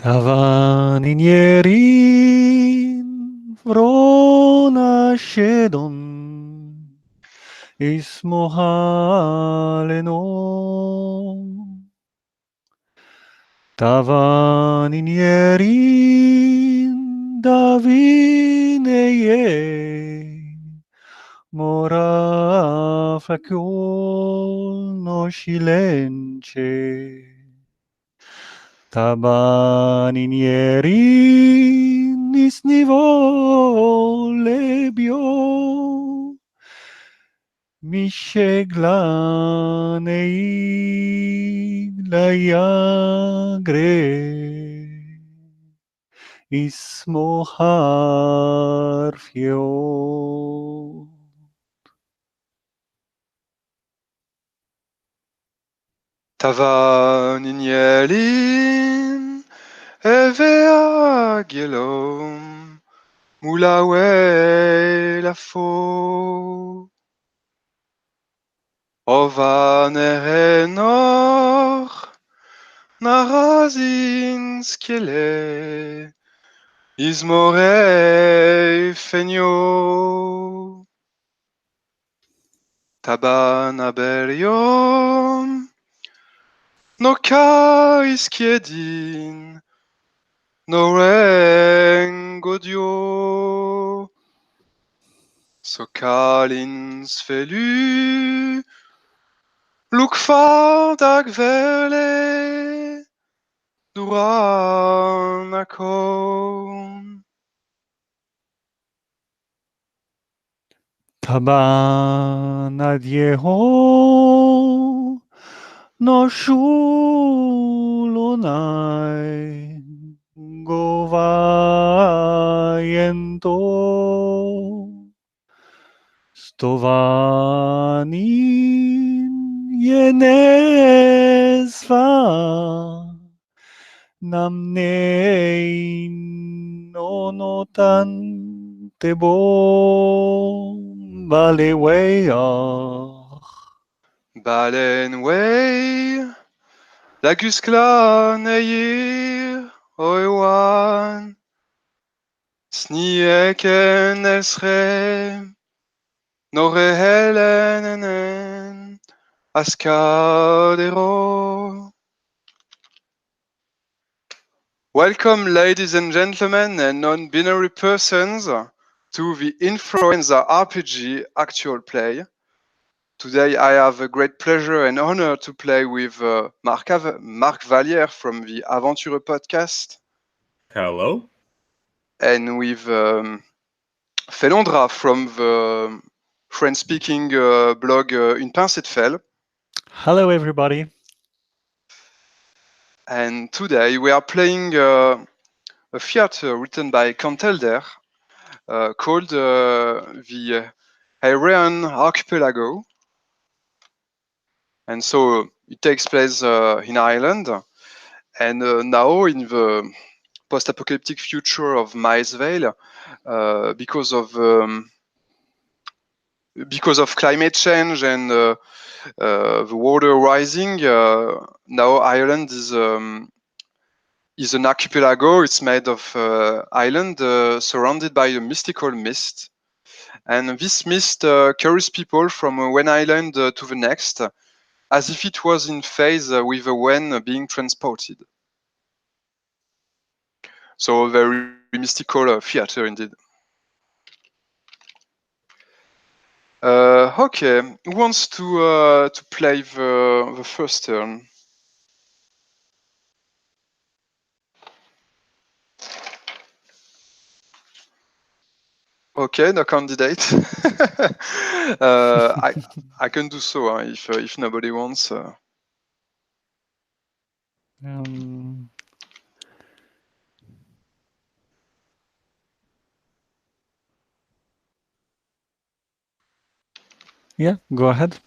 Tavan inierin vrona shedon ismohaleno. Tavan inierin davineye mora facul no silence. Tabanineri nisnivo lebio misheglanei layagre ismoharfio. Tavaninyelin eveagilom mulawe la fo ovanerenor narazin skele ismore fenio tabanaberiom no iskiedin Noren godio Sokalin svelu Lukfar dagvele Duranakon Tabanadieho no shulonai govaiento stovanin yenesva namnein nonotan tebo baleweach. Balenwei Laguskla neir Oewan Snieken esre Norehelenen Askadero. Welcome, ladies and gentlemen and non-binary persons, to the Inflorenza RPG actual play. Today I have a great pleasure and honor to play with Marc Vallières from the Aventureux Podcast. Hello. And with Felondra from the French-speaking blog Une Pincée de Fel. Hello, everybody. And today we are playing a theater written by Kantelder called the Eireann Archipelago. And so it takes place in Ireland. And now in the post-apocalyptic future of Maesvale, because of climate change and the water rising, now Ireland is an archipelago. It's made of island surrounded by a mystical mist. And this mist carries people from one island to the next, as if it was in phase with the one being transported. So a very mystical theater indeed. Okay, who wants to play the first turn? Okay, no candidate. I can do so if nobody wants. Yeah, go ahead.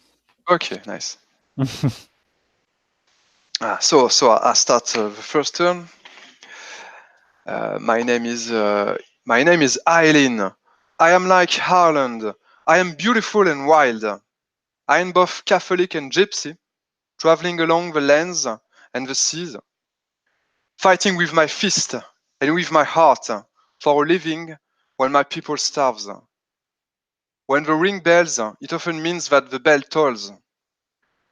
Okay, nice. So I start the first turn. My name is Eileen. I am like Harland. I am beautiful and wild. I am both Catholic and gypsy, traveling along the lands and the seas. fighting with my fist and with my heart for a living while my people starves. When the ring bells, it often means that the bell tolls.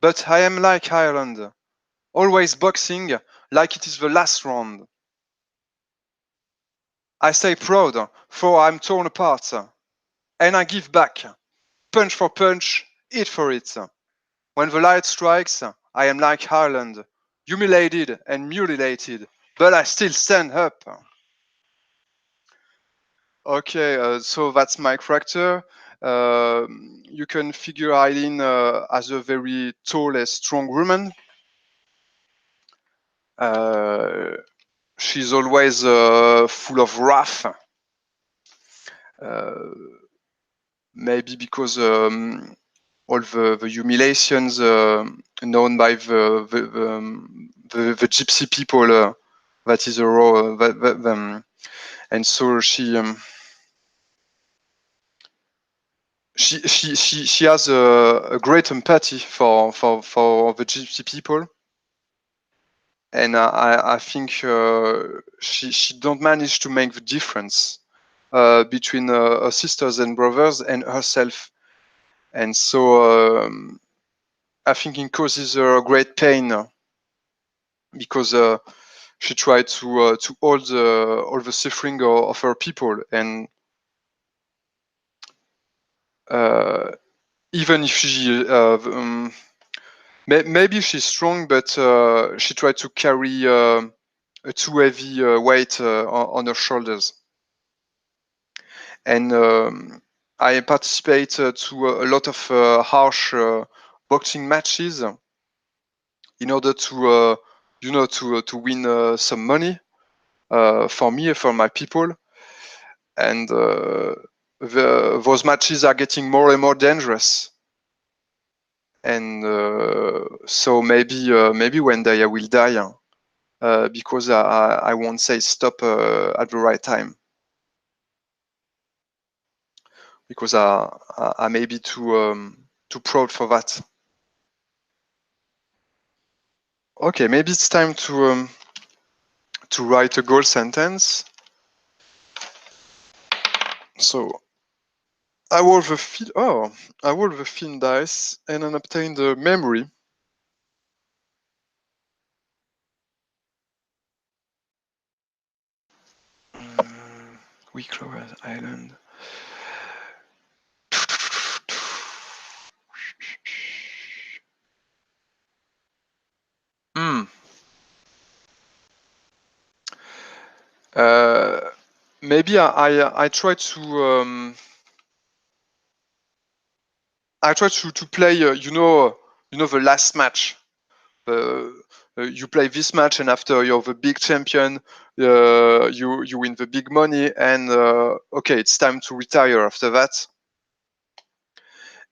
But I am like Ireland, always boxing like it is the last round. I stay proud, for I'm torn apart, and I give back, punch for punch, hit for it. When the light strikes, I am like Ireland, humiliated and mutilated, but I still stand up. Okay, so that's my character. You can figure Eileen as a very tall and strong woman. She's always full of wrath. Maybe because all the humiliations known by the gypsy people, that is a raw, and so she has a great empathy for the gypsy people, and I think she don't manage to make the difference between her sisters and brothers and herself, and so I think it causes her great pain because she tried to hold all the suffering of her people, and even if she maybe she's strong, but she tried to carry a too heavy weight on her shoulders. And I participate to a lot of harsh boxing matches in order to to win some money for me, for my people, and those matches are getting more and more dangerous. And so maybe one day I will die because I won't say stop at the right time, because I may be too proud for that. Okay, maybe it's time to write a goal sentence. So I roll the film dice and then obtain the memory. We close island. Maybe I try to play the last match. You play this match, and after you're the big champion, you win the big money, and okay, it's time to retire after that.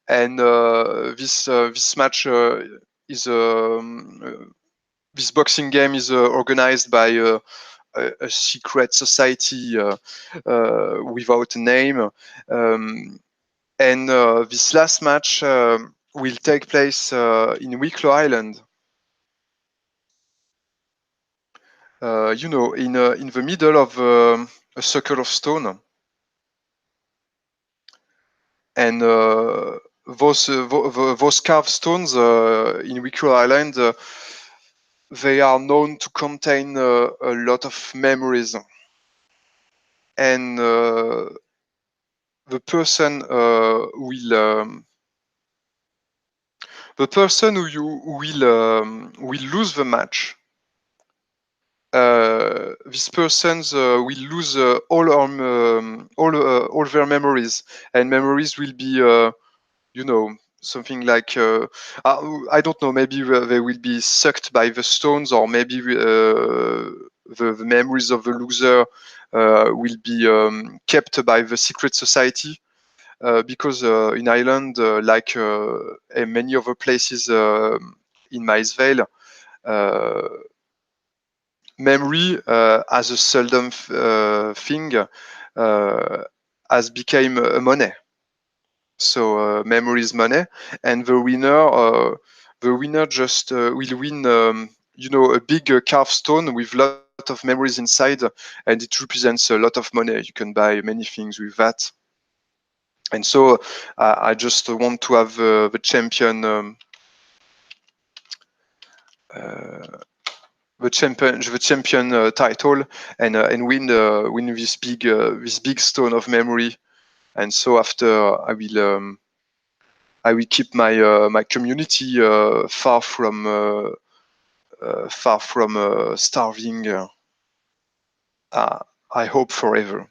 And this match is this boxing game is organized by a secret society without a name, and this last match will take place in Wicklow Island. In the middle of a circle of stone, and those carved stones in Wicklow Island, they are known to contain a lot of memories, and the person who will lose the match. These persons will lose all their memories, and memories will be something like I don't know, maybe they will be sucked by the stones, or maybe the memories of the loser will be kept by the secret society, because in Ireland, like in many other places in Maisvale, memory as a seldom thing has become a money. So memory is money, and the winner just will win a big carved stone with lots of lot of memories inside, and it represents a lot of money. You can buy many things with that. And so I just want to have the champion title and win this big stone of memory. And so after I will keep my community far from starving. I hope forever.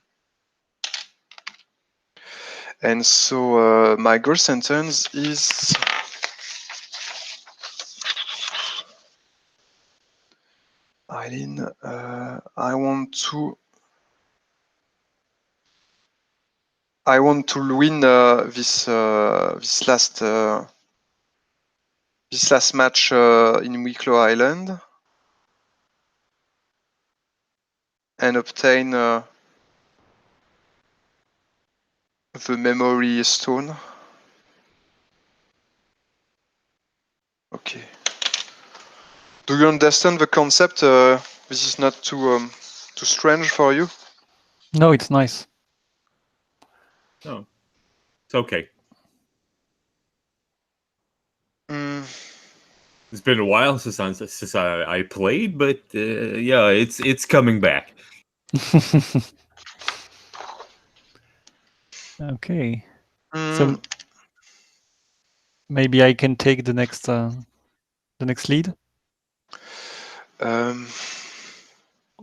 And so my goal sentence is Eileen, I want to win this last match in Wicklow Island and obtain the memory stone. Okay. Do you understand the concept? This is not too strange for you? No, it's nice. No, it's okay. It's been a while since I played, but yeah, it's coming back. Okay. So maybe I can take the next lead.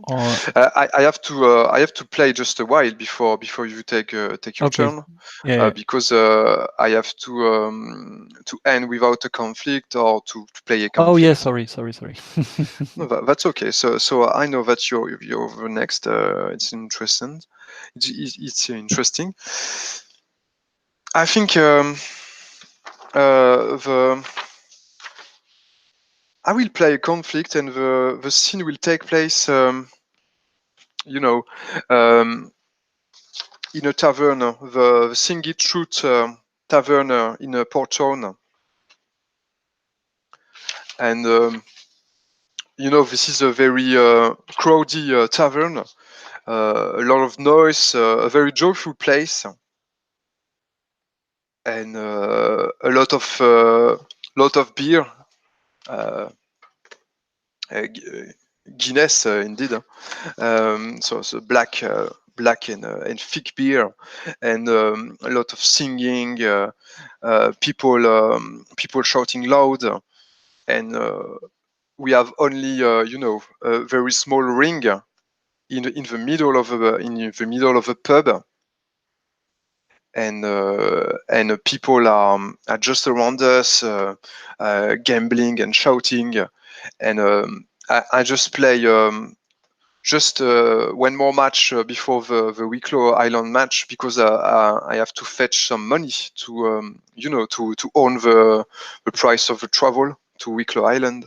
Or I have to play just a while before you take your turn. Yeah. Because I have to end without a conflict or to play a conflict. Oh yeah, sorry. No, that's okay. So I know that you're the next. It's interesting. It's interesting. I think I will play a conflict, and the scene will take place. In a tavern, the Sing It Truth tavern in Port Town. And this is a very crowdy tavern, a lot of noise, a very joyful place, and a lot of beer, Guinness indeed. So black and thick beer, and a lot of singing, people shouting loud, and we have only a very small ring in the middle of a pub, and people are just around us, gambling and shouting, and I just play just one more match before the Wicklow Island match, because I have to fetch some money to to own the price of the travel to Wicklow Island.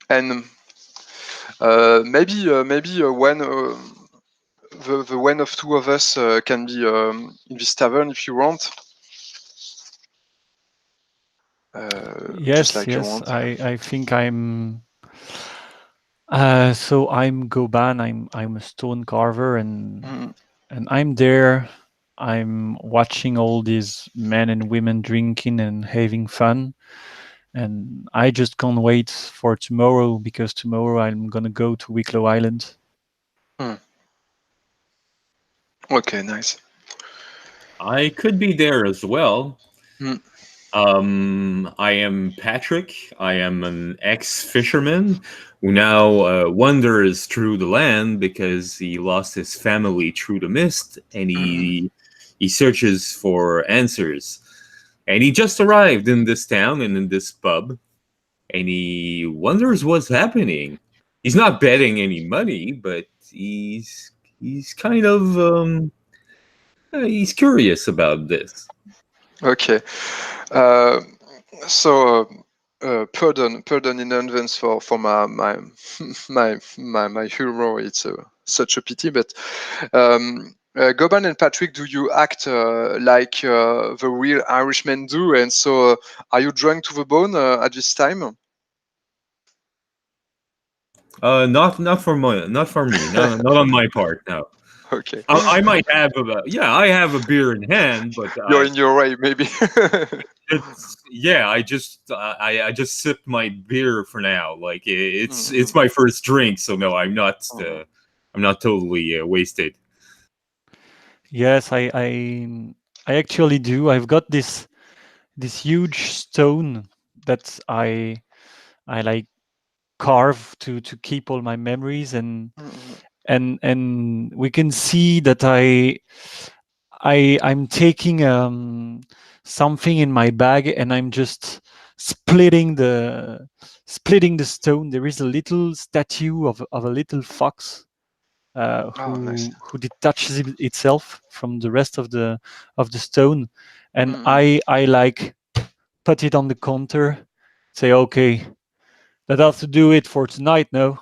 And maybe when the one of two of us can be in this tavern if you want. Yes, like you want. I think I'm. So I'm Goban. I'm a stone carver, and I'm there. I'm watching all these men and women drinking and having fun, and I just can't wait for tomorrow, because tomorrow I'm gonna go to Wicklow Island. Okay, nice. I could be there as well. I am Patrick. I am an ex-fisherman who now wanders through the land because he lost his family through the mist, and he searches for answers. And he just arrived in this town and in this pub, and he wonders what's happening. He's not betting any money, but he's kind of he's curious about this. Okay. So pardon in advance for my humor. It's such a pity, but Goban and Patrick, do you act like the real Irishmen do? And so, are you drunk to the bone at this time? Not for me. No, not on my part. No. Okay. I might have I have a beer in hand, but You're in your way, maybe. I just sipped my beer for now. Like it's Mhm, my first drink, so no, mhm, I'm not totally wasted. Yes, I actually do. I've got this huge stone that I like carve to keep all my memories, mhm, and we can see that I'm taking something in my bag, and I'm just splitting the stone. There is a little statue of a little fox Oh, nice. who detaches itself from the rest of the stone, and Mhm, I like put it on the counter, say, okay, that has to do it for tonight, no?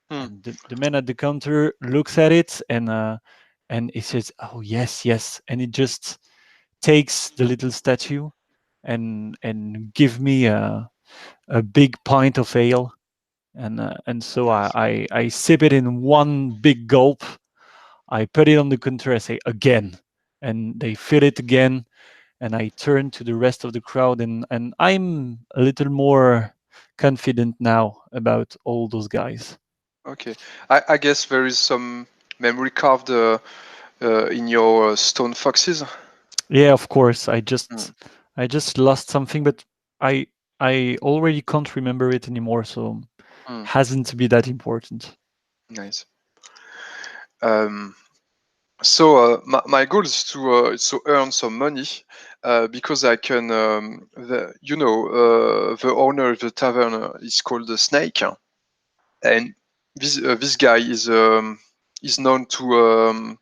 mhm. And the man at the counter looks at it, and he says, oh yes, yes, and it just takes the little statue and give me a big pint of ale, and so Nice. I sip it in one big gulp. I put it on the counter. I say again, and they fill it again. And I turn to the rest of the crowd, and I'm a little more confident now about all those guys. Okay. I guess there is some memory carved in your stone foxes. Yeah, of course. Mm, I just lost something, but I I already can't remember it anymore, so mm, hasn't to be that important. nice. Um, so my goal is to earn some money because I can. The owner of the tavern is called the Snake, and this guy is known to.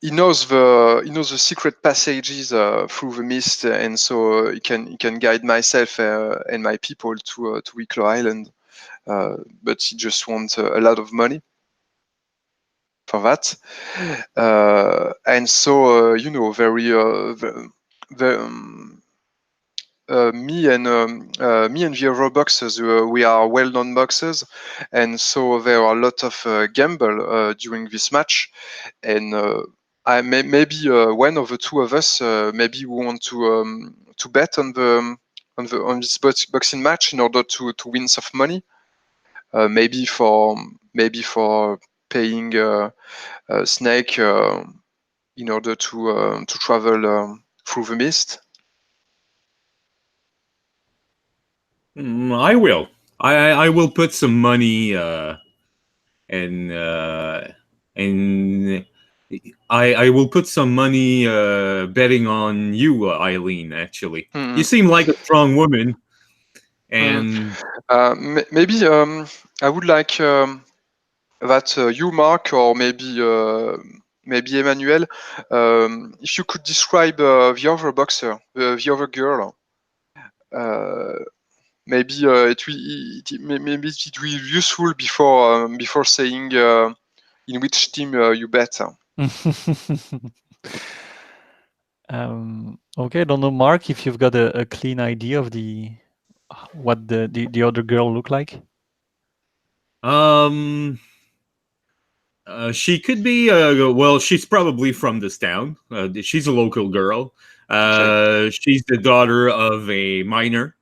He knows the secret passages through the mist, and so he can guide myself and my people to Wicklow Island. But he just wants a lot of money for that, and so very the me and the other boxers, we are well-known boxers, and so there are a lot of gamble during this match, and maybe one of the two of us maybe we want to bet on this boxing match in order to win some money, maybe for paying Snake in order to travel through the mist. I will. I will put some money and and I will put some money betting on you, Eileen. Actually, you Hmm. seem like a strong woman, Hmm. and Maybe I would like that you, Mark, or maybe Emmanuel, if you could describe the other boxer, the other girl. Uh, maybe maybe it will be useful before saying in which team you bet. Okay, I don't know, Mark, if you've got a clean idea of the what the other girl look like. um. She could be. Well, she's probably from this town. She's a local girl. Okay. She's the daughter of a miner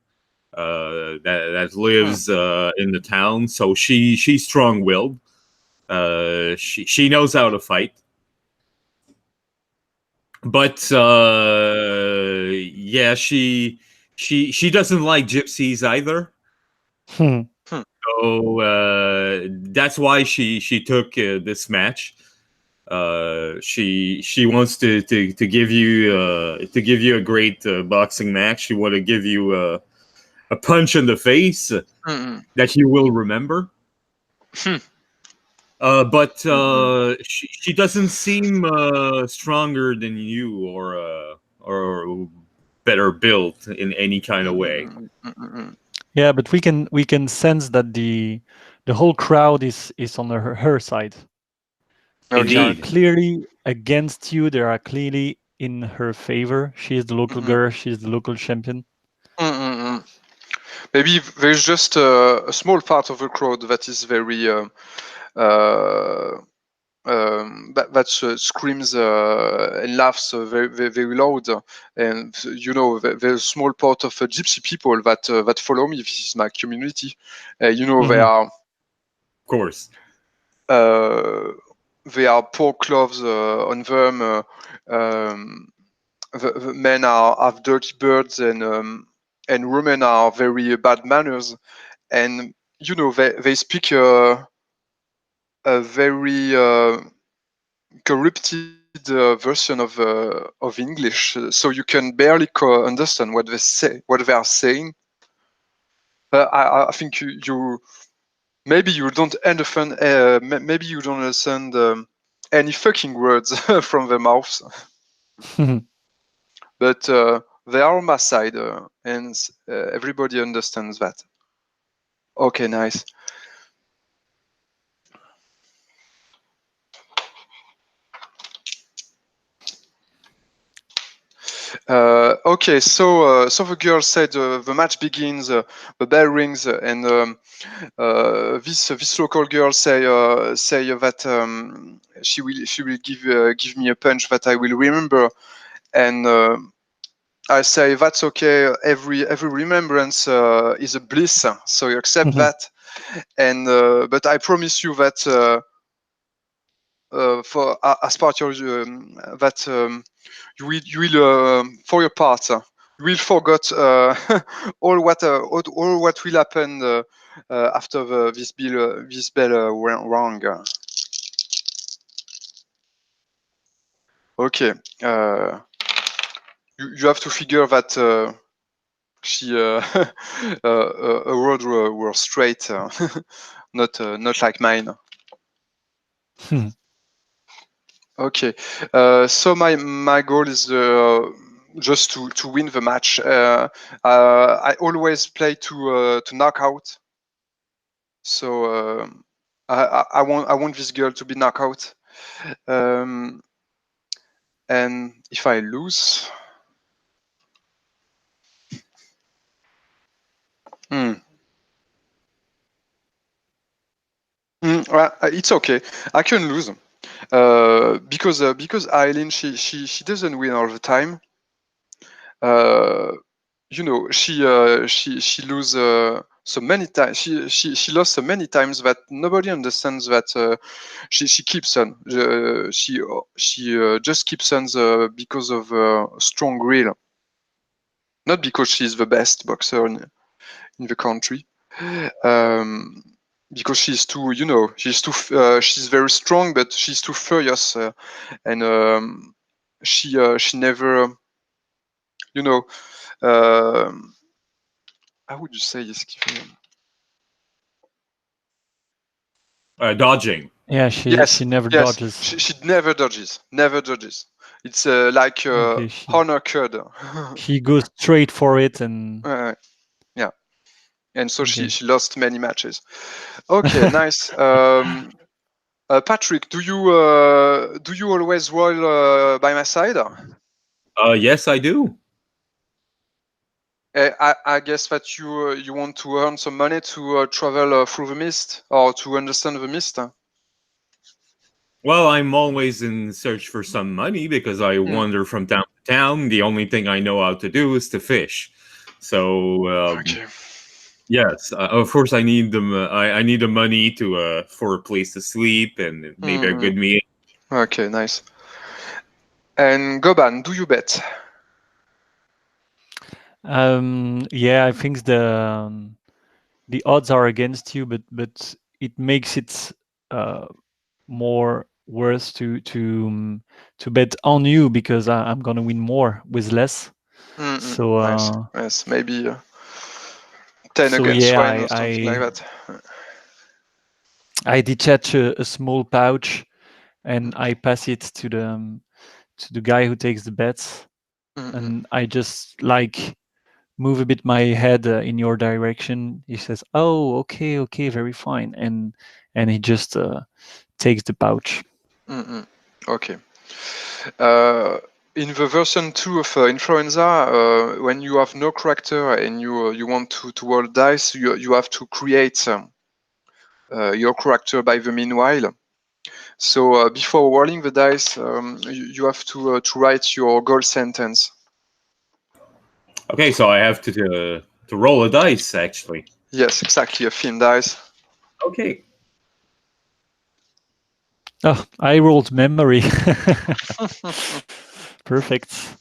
that Hmm. lives in the town. So she's strong willed. She knows how to fight, but yeah, she doesn't like gypsies either. Hmm. Hmm. So that's why she took this match. She wants to give you a great boxing match. She want to give you a punch in the face Hmm. that you will remember. Hmm. But Hmm. she doesn't seem stronger than you or better built in any kind of way. Hmm. Hmm. Yeah, but we can sense that the whole crowd is on her side. They Okay. are Indeed. clearly against you. They are clearly in her favor. She is the local Hmm. girl. She is the local champion. Hmm. maybe there's just a small part of the crowd that is very that screams and laughs very, very, very loud, and there's a small part of gypsy people that follow me. This is my community. They are, Of course. they are poor clothes on them. The men have dirty birds, and women are very bad manners, and they speak a very corrupted version of English, so you can barely understand what they are saying. I think you maybe you don't understand. Maybe you don't understand any fucking words from their mouths, but they are on my side, and everybody understands that. Okay, nice. Okay, so the girl said the match begins, the bell rings, and this local girl say that she will give me a punch that I will remember, and I say that's okay. Every remembrance is a bliss, so you accept that, and but I promise you that for as part of that. You will for your part you will forget all what will happen after this bell went wrong. Okay, you have to figure that she a road were straight, not like mine. Okay, so my goal is just to win the match. I always play to knock out. So I want this girl to be knocked out. And if I lose, well, it's okay. I can lose because Eireann she doesn't win all the time. She lose so many times. She lost so many times that nobody understands that she keeps on. She just keeps on because of strong will, not because she's the best boxer in the country. Because she's too, she's very strong, but she's too furious, and she never, you know. How would you say esquiver? Dodging. Yeah, Yes, she never yes. dodges. She never dodges. Never dodges. It's like Okay, honor code. she goes straight for it, and Yeah, and so okay. she lost many matches. Okay, nice. Patrick, do you always roll by my side? Yes, I do. I guess that you want to earn some money to travel through the mist or to understand the mist. Well, I'm always in search for some money because I wander from town to town. The only thing I know how to do is to fish. So Okay. yes, of course I need the I need the money to for a place to sleep and maybe a good meal. Okay, nice. And Goban, do you bet? Yeah, I think the odds are against you, but it makes it more worth to bet on you because I'm gonna win more with less. So Nice. Yes, maybe 10 so against yeah, one or something like that. I detach a small pouch and I pass it to the guy who takes the bets, and I just like move a bit my head in your direction. He says, "Oh, okay, very fine," and he just. Takes the pouch. Okay. Uh, in the version 2 of Influenza, when you have no character and you want to roll dice, you have to create your character by the meanwhile. So before rolling the dice, you have to write your goal sentence. Okay, so I have to roll a dice, actually. Yes, exactly, a film dice. Okay. Oh, I rolled memory. Perfect.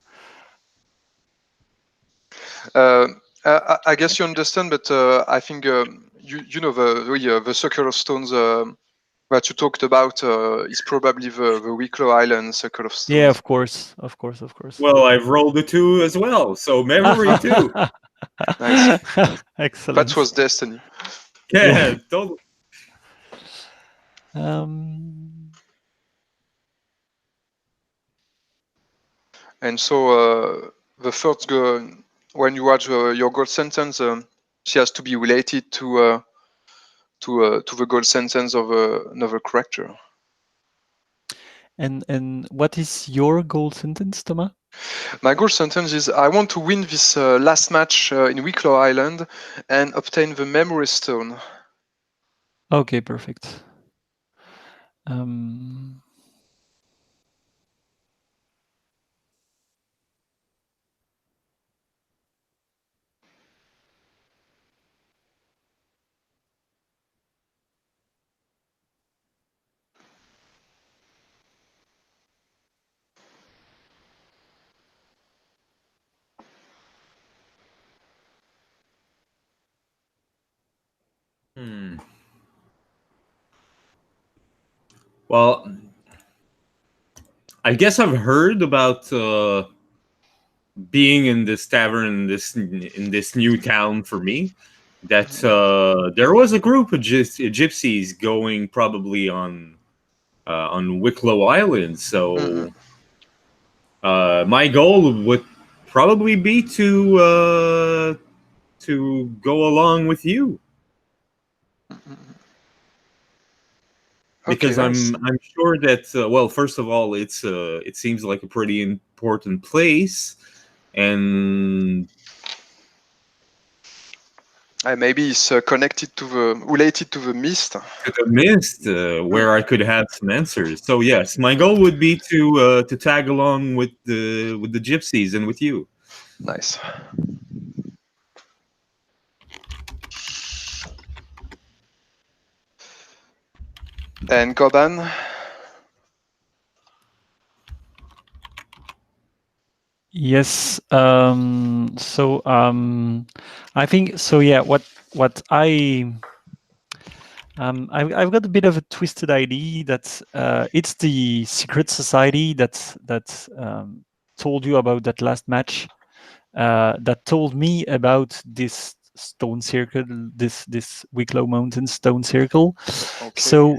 I guess you understand, but I think you know the circle of stones that you talked about is probably the Wicklow Island circle of stones. Yeah, of course. Well, I've rolled a 2 as well, so memory too. Nice. Excellent. That was destiny. Yeah, totally. And so the first when you watch your goal sentence, she has to be related to the goal sentence of another character. And what is your goal sentence, Thomas? My goal sentence is I want to win this last match in Wicklow Island and obtain the memory stone. Okay, perfect. Well, I guess I've heard about being in this tavern in this new town for me. That there was a group of gypsies going probably on Wicklow Island. So my goal would probably be to go along with you. Because Okay, nice. I'm sure that well, first of all, it seems like a pretty important place, and Maybe it's connected to related to the mist. to the mist where I could have some answers. So yes, my goal would be to tag along with the gypsies and with you. Nice. And Goban. Yes. I think so. Yeah. What I've got a bit of a twisted idea that it's the secret society that told you about that last match. That told me about this stone circle, this Wicklow Mountain stone circle. Okay.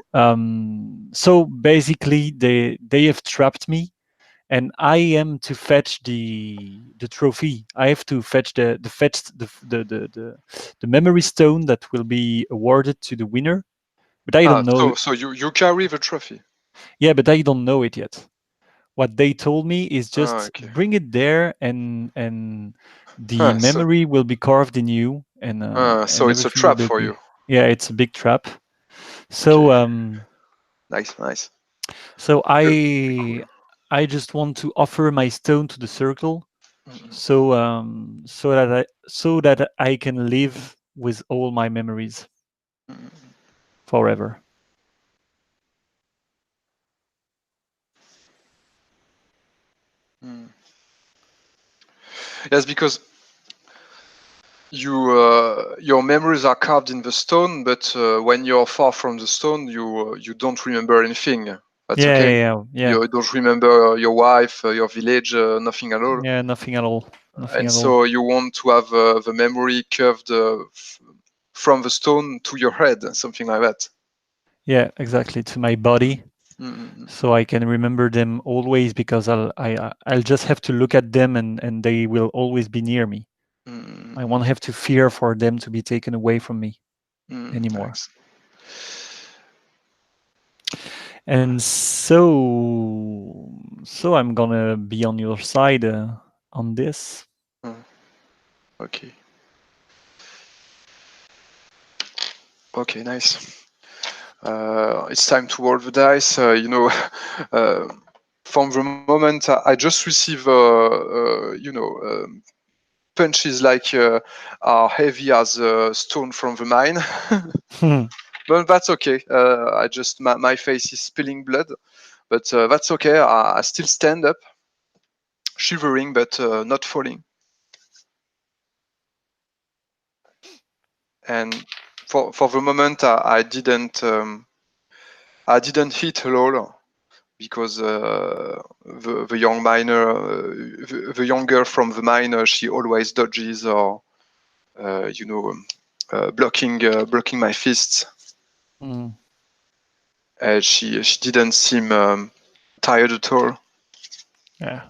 So basically they have trapped me, and I am to fetch the trophy. I have to fetch the memory stone that will be awarded to the winner. But I don't know. So you carry the trophy. Yeah, but I don't know it yet. What they told me is just Okay. bring it there, and the memory will be carved in you, and so it's a everything will trap be for okay. you. Yeah, it's a big trap. So nice. So I just want to offer my stone to the circle, so that I can live with all my memories forever. Yes, because your memories are carved in the stone, but when you're far from the stone, you don't remember anything. That's okay. Yeah. You don't remember your wife, your village, nothing at all. Yeah, nothing at all. And so you want to have the memory curved from the stone to your head, something like that. Yeah, exactly, to my body, so I can remember them always, because I'll just have to look at them, and they will always be near me. I won't have to fear for them to be taken away from me anymore. Nice. And so I'm gonna be on your side on this. Okay. Okay, nice. It's time to roll the dice. From the moment I just receive, punches like are heavy as stone from the mine. But that's okay. I just my face is spilling blood, but that's okay. I still stand up, shivering but not falling. And for the moment, I didn't hit at all because the young miner, the young girl from the mine, she always dodges or blocking my fists. She didn't seem tired at all. Yeah.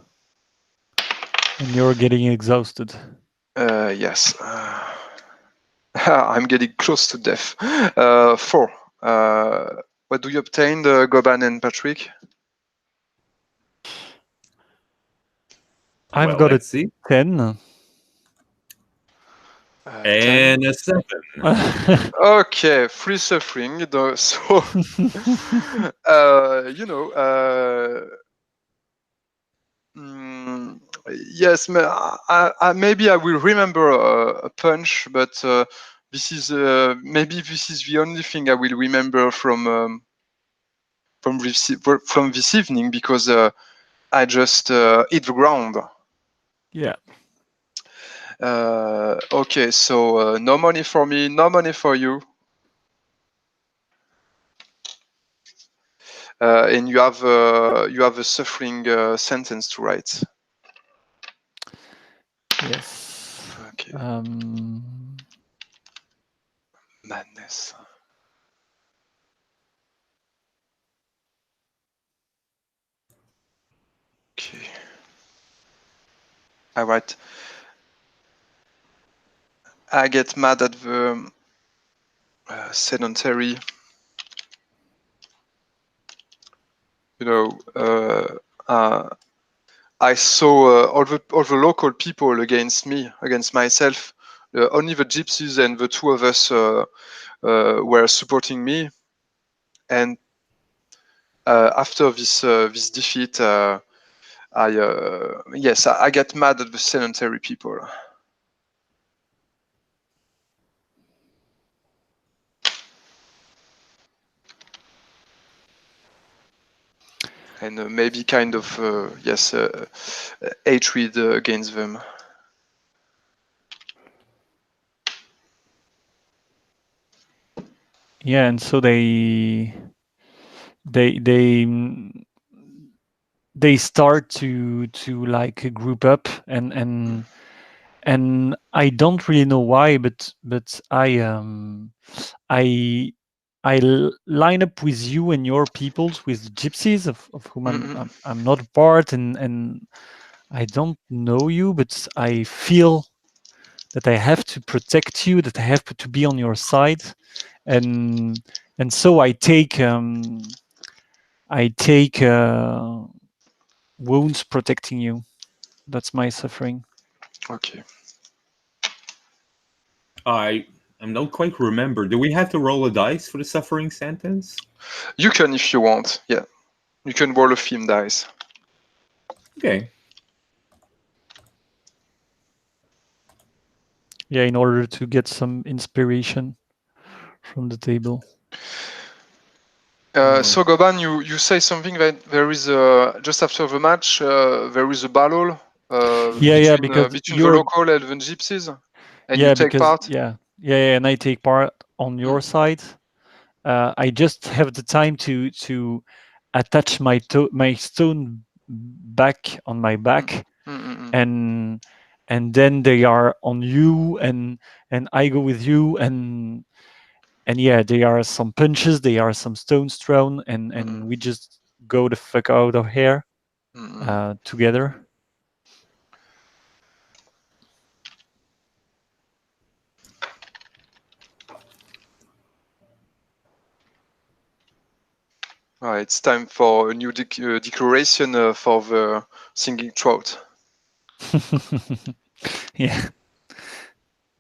And you're getting exhausted. Yes. I'm getting close to death. 4. What do you obtain, Goban and Patrick? I've Well, got a let's see. 10. And 10. a 7. Okay, free suffering. So, yes, maybe I will remember a punch, but this is maybe this is the only thing I will remember from this evening because I just hit the ground. Yeah. Okay, so no money for me, no money for you. And you have a suffering sentence to write. Yes. Okay. Madness. Okay. I write. I get mad at the sedentary. I saw all the local people against me, against myself. Only the gypsies and the two of us were supporting me. And after this defeat, I get mad at the sedentary people. And maybe kind of hatred against them. Yeah, and so they start to like group up, and I don't really know why, but I line up with you and your peoples, with the gypsies of whom I'm not a part, and I don't know you, but I feel that I have to protect you, that I have to be on your side, and so I take wounds protecting you. That's my suffering. Okay. I don't quite remember. Do we have to roll a dice for the suffering sentence? You can if you want. Yeah, you can roll a theme dice. Okay. Yeah, in order to get some inspiration from the table. So Goban, you say something that there is just after the match there is a battle Because between the you're local and the gypsies, and you yeah take because part. and I take part on your side. I just have the time to attach my stone back on my back, and then they are on you, and I go with you, and yeah, there are some punches, there are some stones thrown, and we just go the fuck out of here together. Right, it's time for a new declaration for the singing trout. Yeah.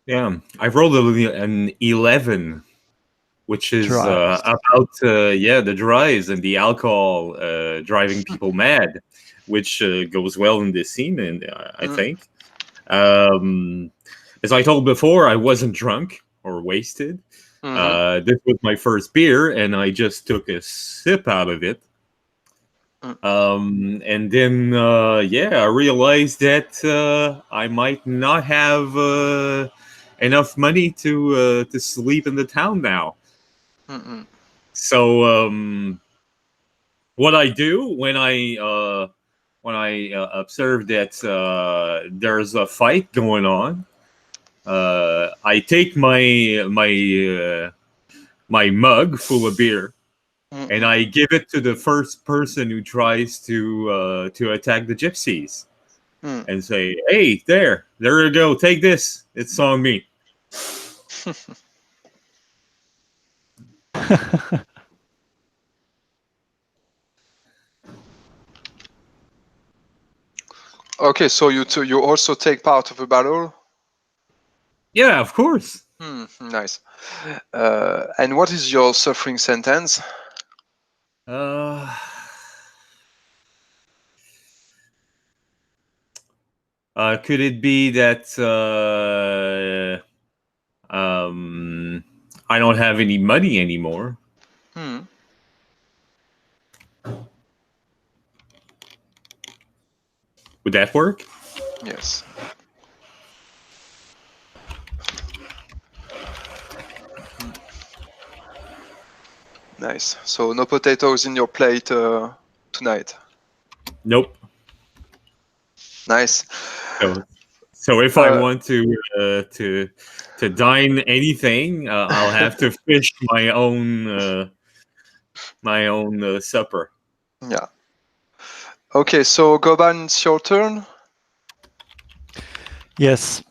Yeah, I rolled an 11, which is Dries. about the dries and the alcohol driving people mad, which goes well in this scene, and I think. Um, as I told before, I wasn't drunk or wasted. This was my first beer, and I just took a sip out of it. And then, I realized that I might not have enough money to sleep in the town now. So, what I do when I observe that there's a fight going on, I take my mug full of beer, and I give it to the first person who tries to attack the gypsies, and say, "Hey, there you go. Take this. It's on me." Okay, so you also take part of the battle? Yeah, of course. Nice. And what is your suffering sentence? Could it be that I don't have any money anymore? Would that work? Yes. Nice. So no potatoes in your plate tonight. Nope. Nice. So if I want to dine anything, I'll have to fish my own supper. Yeah. Okay, so Goban, it's your turn. Yes.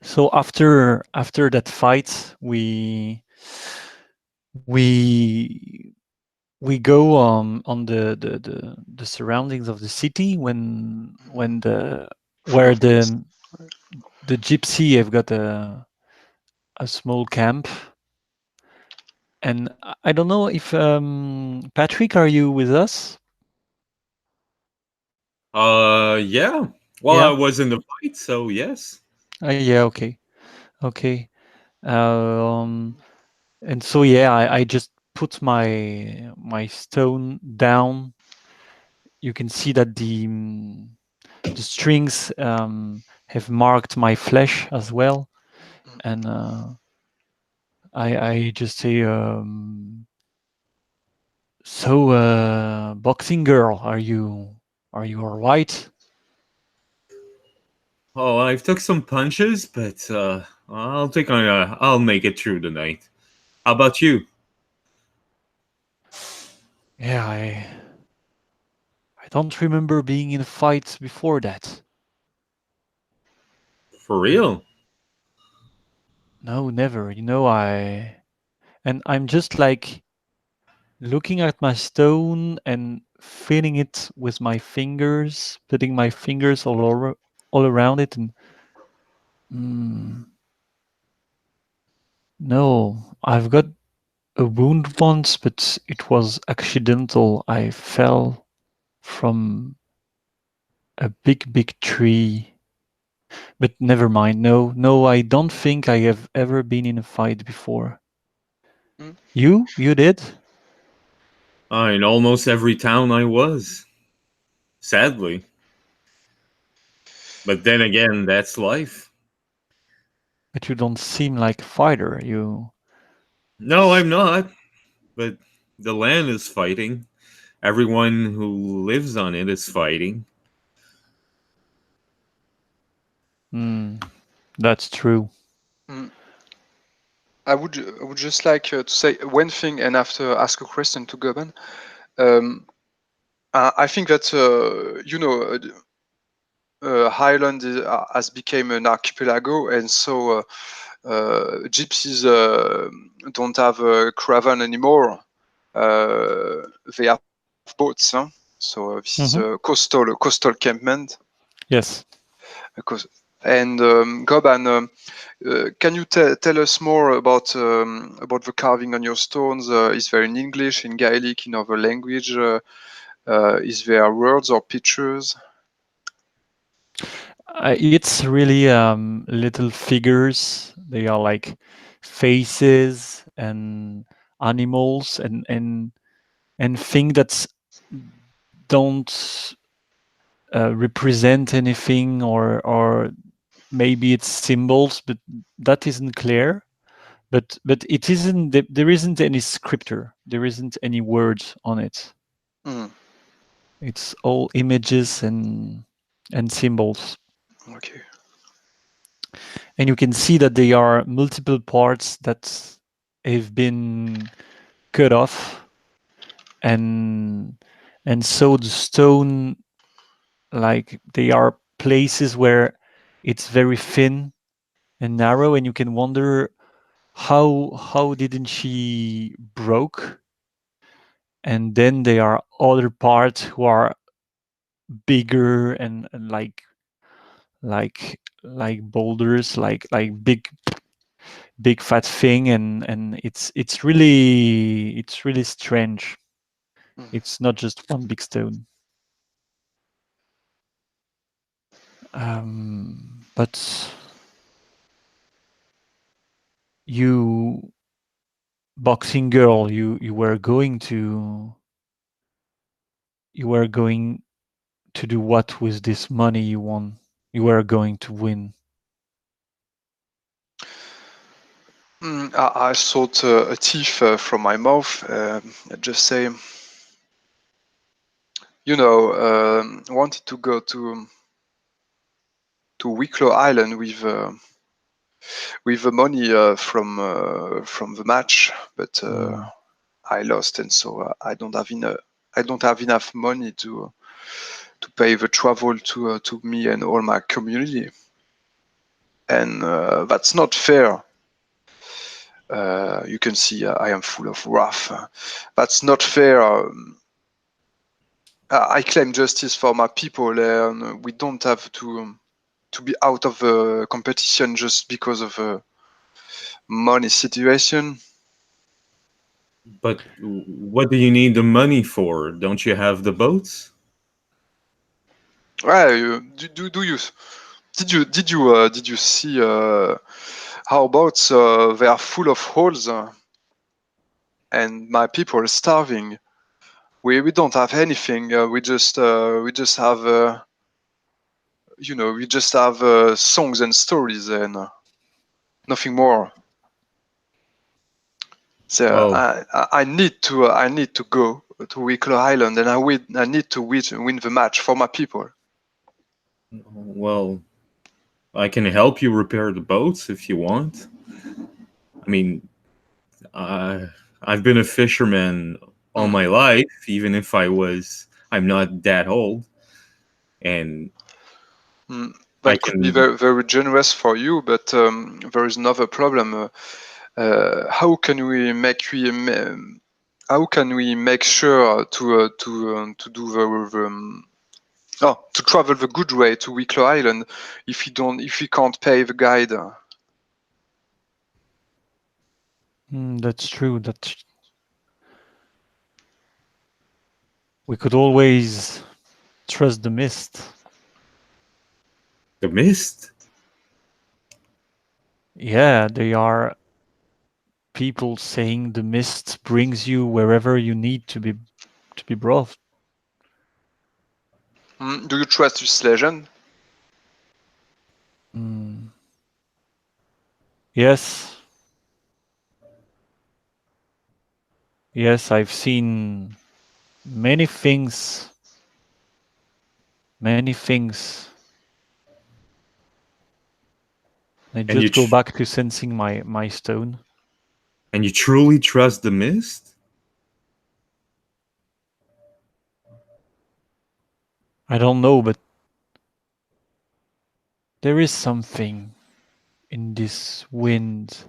So after that fight, we go on the surroundings of the city when the where the gypsy have got a small camp. And I don't know if Patrick, are you with us? Yeah. Well, Yeah. I was in the fight, so yes. Yeah. Okay. And so I just put my stone down. You can see that the strings have marked my flesh as well, and I just say, so boxing girl, are you all right? Oh, I've took some punches, but I'll make it through the night. How about you? Yeah, I don't remember being in a fight before that. For real? No, never. I'm just like looking at my stone and feeling it with my fingers, putting my fingers all around it, and no, I've got a wound once, but it was accidental. I fell from a big tree. But never mind. No, I don't think I have ever been in a fight before. You did? In almost every town I was. Sadly. But then again, that's life. But you don't seem like a fighter. No, I'm not. But the land is fighting. Everyone who lives on it is fighting. That's true. I would just like to say one thing and after ask a question to Goban. I think that Highland has become an archipelago, and so gypsies don't have a caravan anymore. They have boats, huh? So this is a coastal campment. Yes. And Goban, can you tell us more about the carving on your stones? Is there in English, in Gaelic, in other language? Is there words or pictures? It's really little figures. They are like faces and animals and things that don't represent anything, or maybe it's symbols, but that isn't clear. But it isn't. There isn't any scripture. There isn't any words on it. Mm. It's all images and symbols. Okay. And you can see that there are multiple parts that have been cut off, and so the stone, like, they are places where it's very thin and narrow, and you can wonder how didn't she broke. And then there are other parts who are bigger and like boulders, like big fat thing, and it's really strange. Mm. It's not just one big stone. But you, boxing girl, you were going to do what with this money you won? You were going to win. I thought a thief from my mouth. Just say, wanted to go to Wicklow Island with the money from the match, but I lost, and so I don't have enough money to pay the travel to me and all my community, and that's not fair. You can see I am full of wrath. That's not fair. I claim justice for my people, and we don't have to be out of the competition just because of a money situation. But what do you need the money for? Don't you have the boats? Do you did you see how boats they are full of holes and my people are starving. We don't have anything. We just have we just have songs and stories and nothing more. So Well, I need to go to Wicklow Island, and I need to win the match for my people. well, I can help you repair the boats if you want. I mean, I've been a fisherman all my life, even if I'm not that old, and I That could be can. very, very generous for you, but there is another problem. How can we make sure to do to travel the good way to Wicklow Island if we can't pay the guide? That's true. That we could always trust the mist. The mist? Yeah, they are people saying the mist brings you wherever you need to be brought. Do you trust this legend? Yes. Yes, I've seen many things. Many things. I And you just go back to sensing my stone. and you truly trust the mist? I don't know, but there is something in this wind.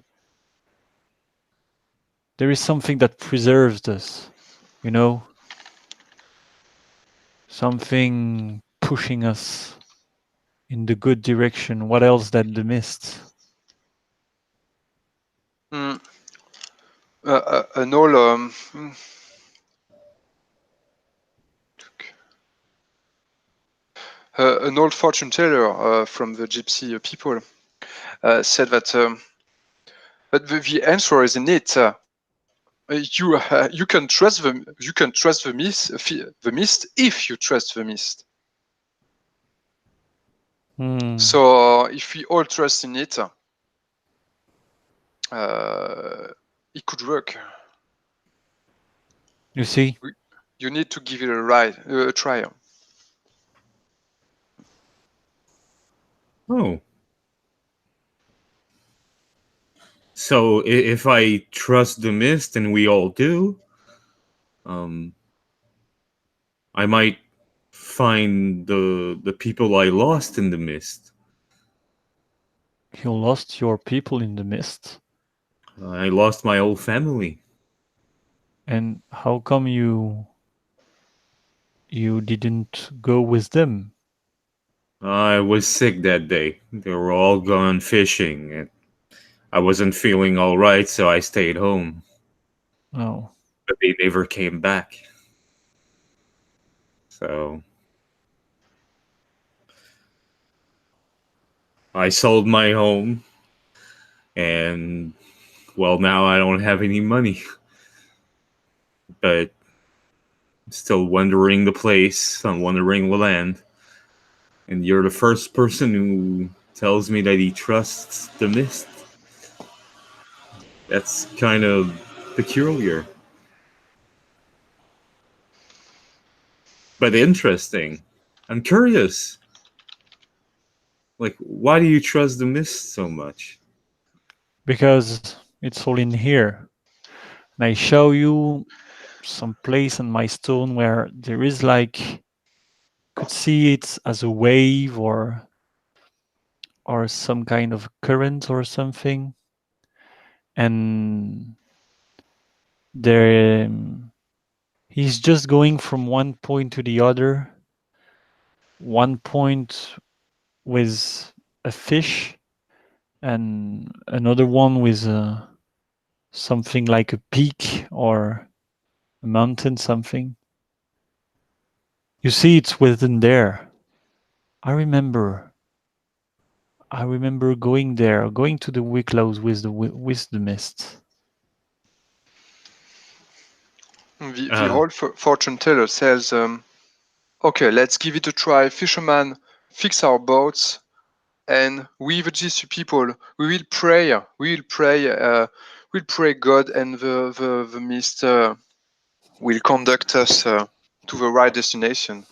There is something that preserves us, you know, something pushing us in the good direction. What else than the mist? Mm. An old an old fortune teller from the gypsy people said that, but the answer is in it. You can trust the mist if you trust the mist. So if we all trust in it, it could work. You see? You need to give it a try. Oh. So if I trust the mist, and we all do, I might find the people I lost in the mist. You lost your people in the mist? I lost my whole family. And how come you didn't go with them? I was sick that day. They were all gone fishing, and I wasn't feeling all right, so I stayed home. Oh. But they never came back. So I sold my home, and well, now I don't have any money. But I'm still wandering the place, I'm wandering the land. And you're the first person who tells me that he trusts the mist. That's kind of peculiar. But interesting. I'm curious. Like, why do you trust the mist so much? Because it's all in here. And I show you some place on my stone where there is like, could see it as a wave or some kind of current or something. And there he's just going from one point to the other. One point with a fish and another one with something like a peak or a mountain, something. You see, it's within there. I remember going there, going to the Wicklows with the mist. The old fortune teller says, okay, let's give it a try. Fisherman, fix our boats, and we, the GC people, we will pray. We'll pray God, and the mist will conduct us to the right destination.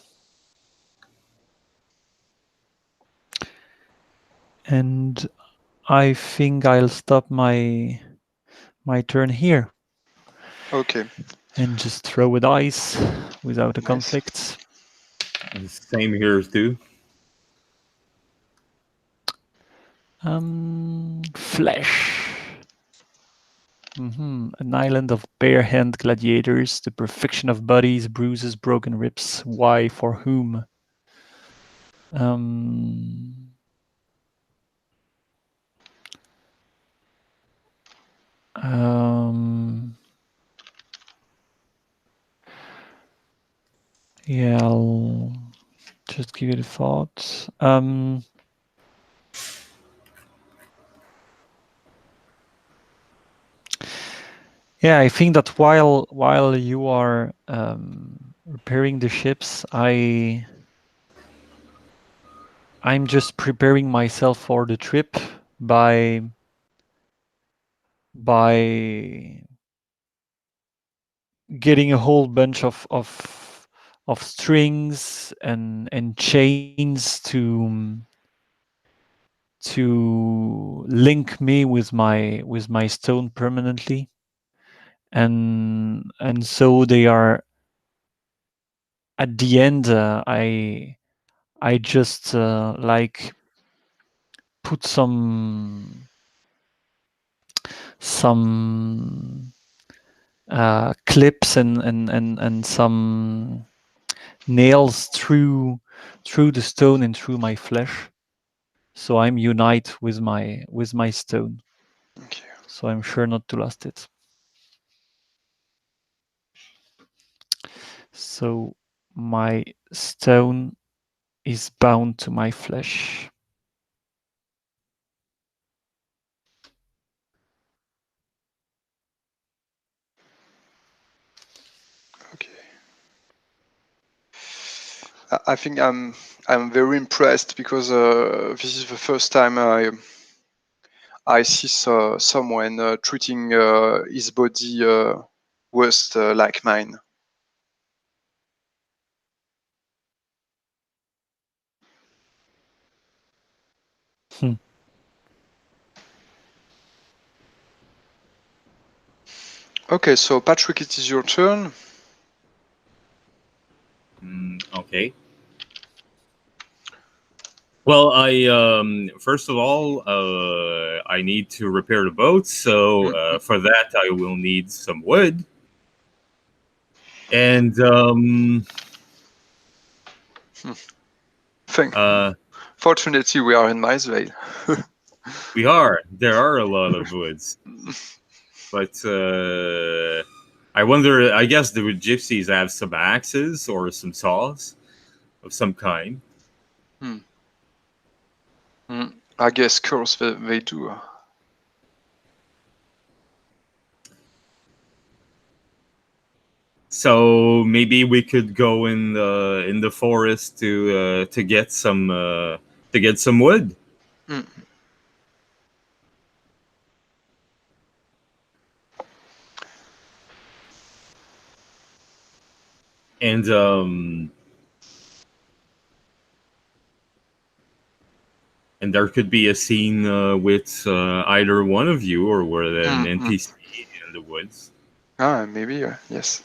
And I think I'll stop my turn here. Okay. And just throw a dice without a Nice. conflict. Same here too. Flesh. An island of bare-hand gladiators, the perfection of bodies, bruises, broken ribs. Why? For whom? Yeah, I'll just give it a thought. Yeah, I think that while you are repairing the ships, I'm just preparing myself for the trip by getting a whole bunch of strings and chains to link me with my stone permanently, and so they are at the end. I just like put some clips and some nails through the stone and through my flesh, so I'm unite with my stone. Okay. So I'm sure not to lose it. So my stone is bound to my flesh. Okay. I think I'm very impressed because this is the first time I see someone treating his body worse like mine. Hmm. Okay, so Patrick, it is your turn. Okay. Well, I first of all, I need to repair the boat. So for that, I will need some wood. And Fortunately, we are in Maisvale. there are a lot of woods, but I wonder. I guess the gypsies have some axes or some saws of some kind. I guess, course, they do. So maybe we could go in the forest to get some wood. Mm. And there could be a scene with either one of you or with an NPC in the woods. Maybe, yes.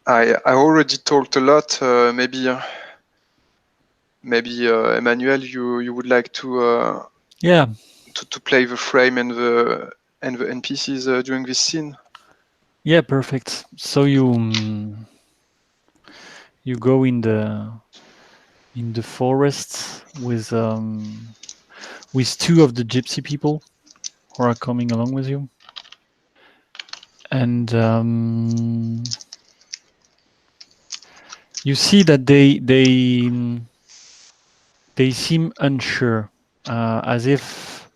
I already talked a lot. Maybe Emmanuel, you would like to Yeah. to play the frame and the NPCs during this scene. Yeah, perfect. So you go in the forest with two of the gypsy people who are coming along with you, and you see that they seem unsure, as if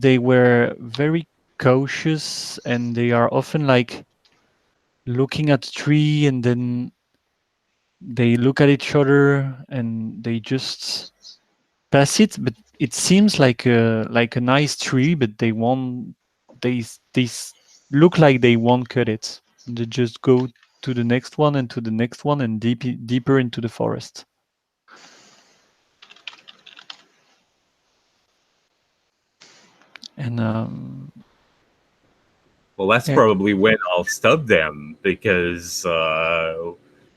they were very cautious, and they are often like looking at the tree, and then they look at each other and they just pass it. But it seems like a nice tree, but they won't. They look like they won't cut it. They just go to the next one and to the next one and deeper into the forest. And Well, that's eh, probably when I'll stub them because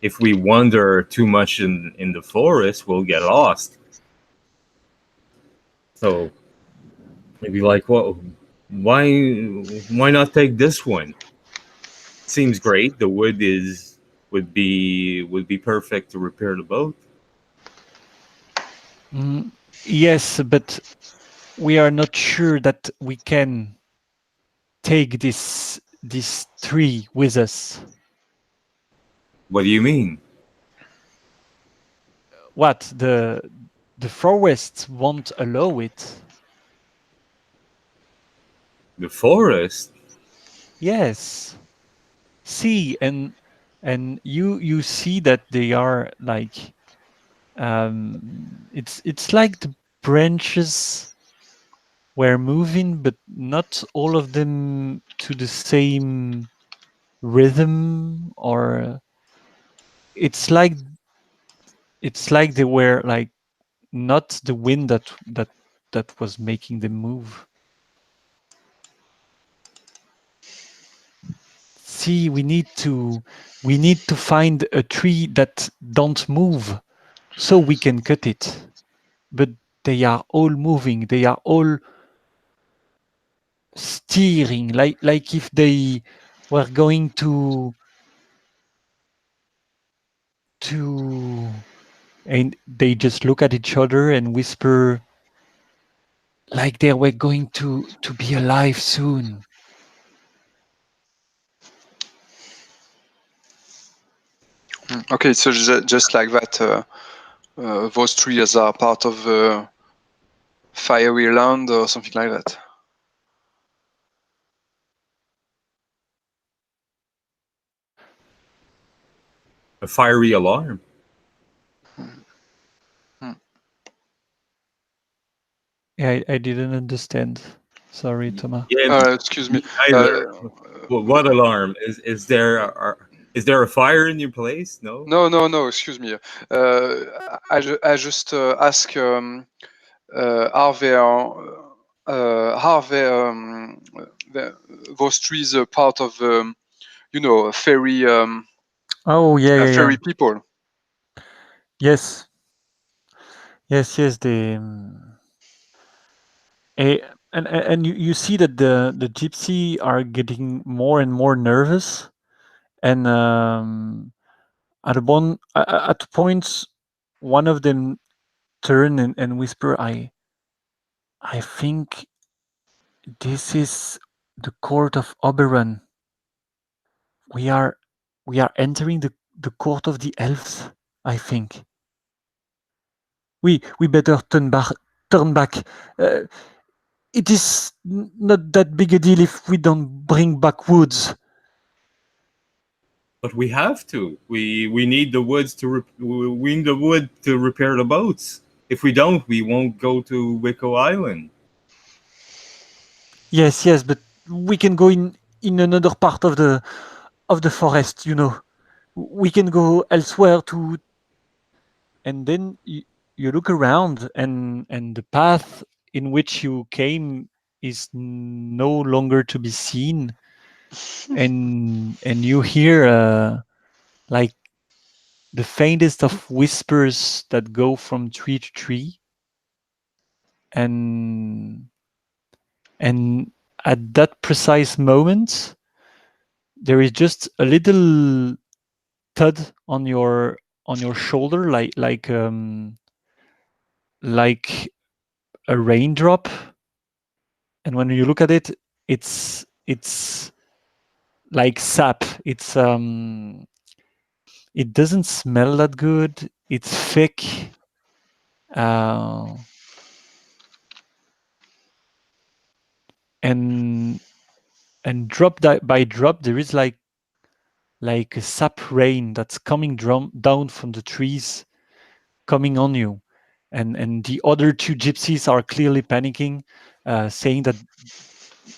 if we wander too much in the forest, we'll get lost. So maybe like, well, why not take this one? Seems great. The wood would be perfect to repair the boat. yes, but we are not sure that we can take this tree with us. What do you mean? What, the forest won't allow it? The forest? Yes. See, and you see that they are like it's like the branches were moving, but not all of them to the same rhythm, or it's like they were like not the wind that was making them move. See, we need to we need to find a tree that don't move so we can cut it. But they are all moving. They are all steering, like if they were going to and they just look at each other and whisper like they were going to be alive soon. Okay, so just like that, those trees are part of the fiery land or something like that. A fiery alarm. Yeah, I didn't understand. Sorry, Thomas. Yeah, Excuse me. either. What alarm? Is there a fire in your place? No. No. Excuse me. I just ask. Are those trees a part of fairy Oh yeah. fairy people? Yes, yes. Eh, and you see that the gypsy are getting more and more nervous, and at points one of them turn and whisper, I think this is the court of Oberon. We are entering the court of the elves, I think. We better turn back. Uh, it is not that big a deal if we don't bring back woods. But we have to. We need the woods to we need the wood to repair the boats. If we don't, we won't go to Wicco Island. Yes, but we can go in another part of the forest. We can go elsewhere to. And then you look around, and the path in which you came is no longer to be seen, and you hear like the faintest of whispers that go from tree to tree, and at that precise moment there is just a little thud on your shoulder, like a raindrop. And when you look at it, it's like sap. It doesn't smell that good. It's thick. Uh, and drop by drop there is like a sap rain that's coming down from the trees, coming on you. And the other two gypsies are clearly panicking, saying that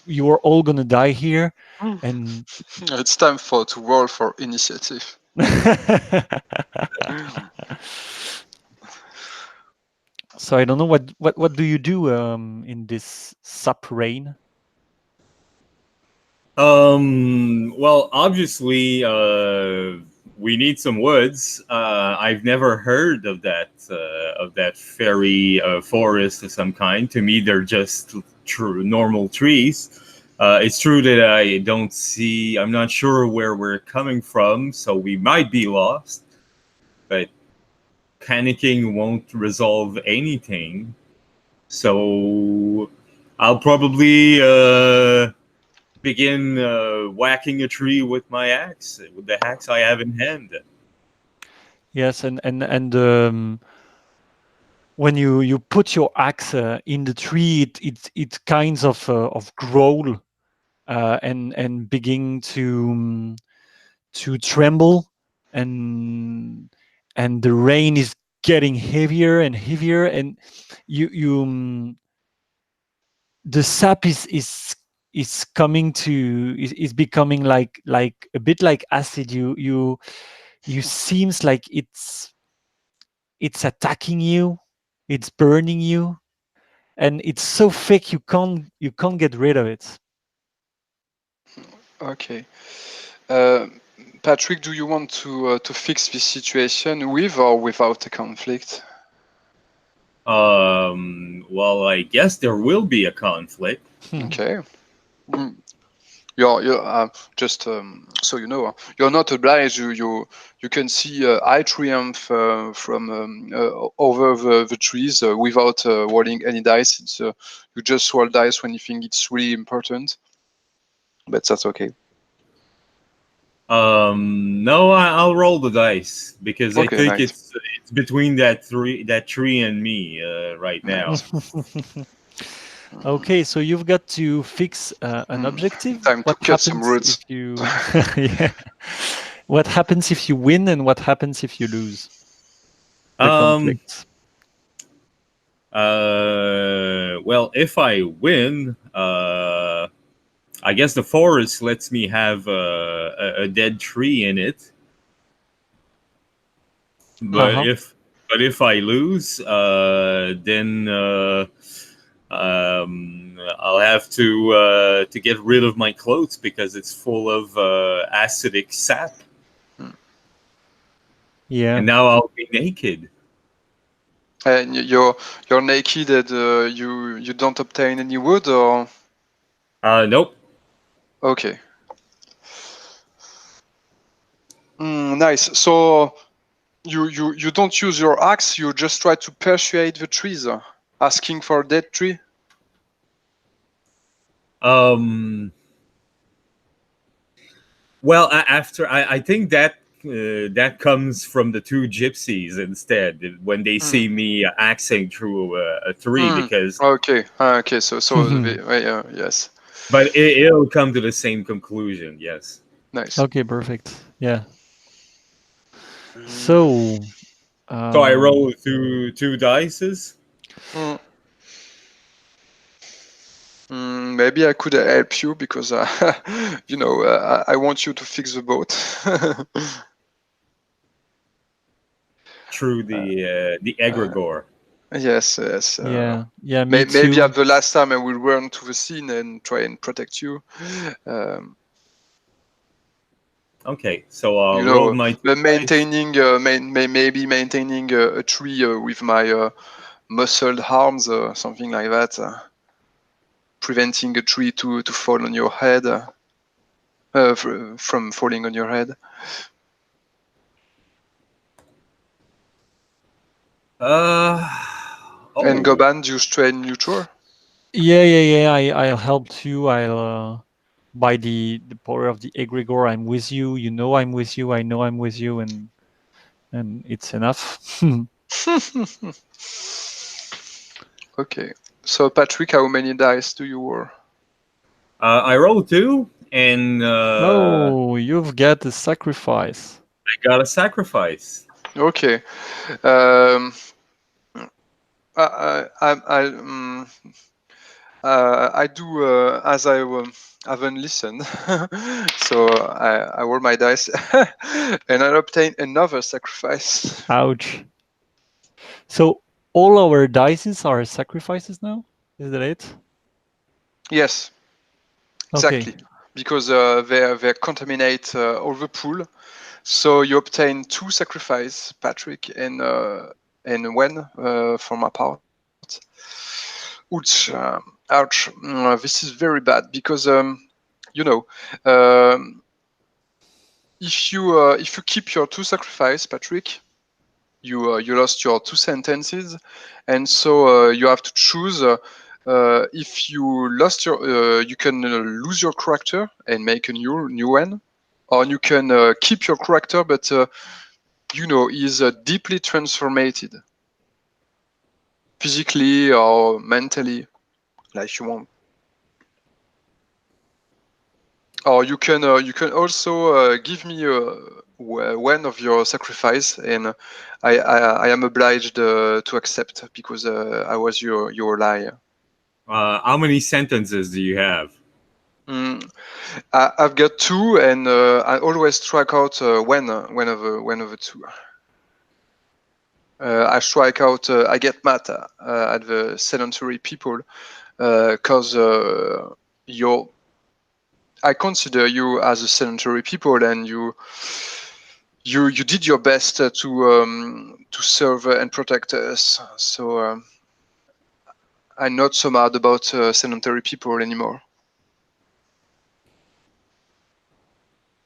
you are all gonna die here. And It's time to roll for initiative. So I don't know what do you do in this sap rain? Well, obviously, we need some woods. I've never heard of that fairy forest of some kind. To me, they're just normal trees. It's true that I don't see. I'm not sure where we're coming from, so we might be lost. But panicking won't resolve anything. So I'll probably begin whacking a tree with my axe, with the axe I have in hand. Yes, and when you put your axe in the tree, it kinds of growl and begin to tremble, and the rain is getting heavier and heavier, and you the sap is coming to is becoming like a bit like acid. You seems like it's attacking you, it's burning you, and it's so thick you can't get rid of it. Okay. Patrick, do you want to fix this situation with or without a conflict? Well, I guess there will be a conflict. Okay. Mm. You're just so you know, you're not obliged. You can see I triumph from over the trees without rolling any dice. It's you just roll dice when you think it's really important, but that's okay. No, I'll roll the dice because I Okay, think nice. it's between that tree and me right now. Nice. Okay, so you've got to fix an objective. Time to What cut some happens roots. if you yeah. What happens if you win and what happens if you lose? The Um. conflict. Well, if I win, I guess the forest lets me have a dead tree in it. But Uh-huh. if I lose, then I'll have to get rid of my clothes because it's full of acidic sap, Yeah. and now I'll be naked. And you're naked and you don't obtain any wood or Nope. okay. Nice. So you don't use your axe. You just try to persuade the trees, asking for a dead tree. Um. Well, after I think that comes from the two gypsies instead when they Mm. see me axing through a tree Mm. because, Okay. Okay. So yes. but it'll come to the same conclusion. Yes. Nice. Okay, perfect. Yeah. Mm. So, So I um, roll two dices. Mm. Maybe I could help you because I want you to fix the boat. Through the egregore. Yes, yes. yeah, yeah, me Maybe too. at the last time I will run to the scene and try and protect you. Um, Okay, so I'll roll my two dice. maintaining maybe maintaining a tree with my muscled arms, something like that, preventing a tree to fall on your head, from falling on your head. Uh And oh, Goban, do you stay neutral? Yeah, yeah, yeah. I'll help too. I'll by the power of the egregore, I'm with you. You know I'm with you. I know I'm with you, and it's enough. Okay. So Patrick, how many dice do you roll? I rolled two, and Oh, you've got a sacrifice. I got a sacrifice. Okay. Um, I do as I haven't listened, so I roll my dice and I obtain another sacrifice. Ouch. So all our dices are sacrifices now. Is that it? Yes, Okay. exactly, because they contaminate all the pool. So you obtain two sacrifice, Patrick, and when for my part. Ouch, ouch. This is very bad because you know. Um, if you keep your two sacrifice, Patrick, you lost your two sentences, and so you have to choose. If you lost your, you can lose your character and make a new one, or you can keep your character, but is deeply transformed, physically or mentally, like you want. Or you can also give me one of your sacrifice, and I am obliged to accept because I was your ally. How many sentences do you have? Mm, I've got two, and I always strike out one of the two. I strike out. I get mad at the sedentary people because you're I consider you as a sedentary people, and you did your best to serve and protect us. So I'm not so mad about sedentary people anymore.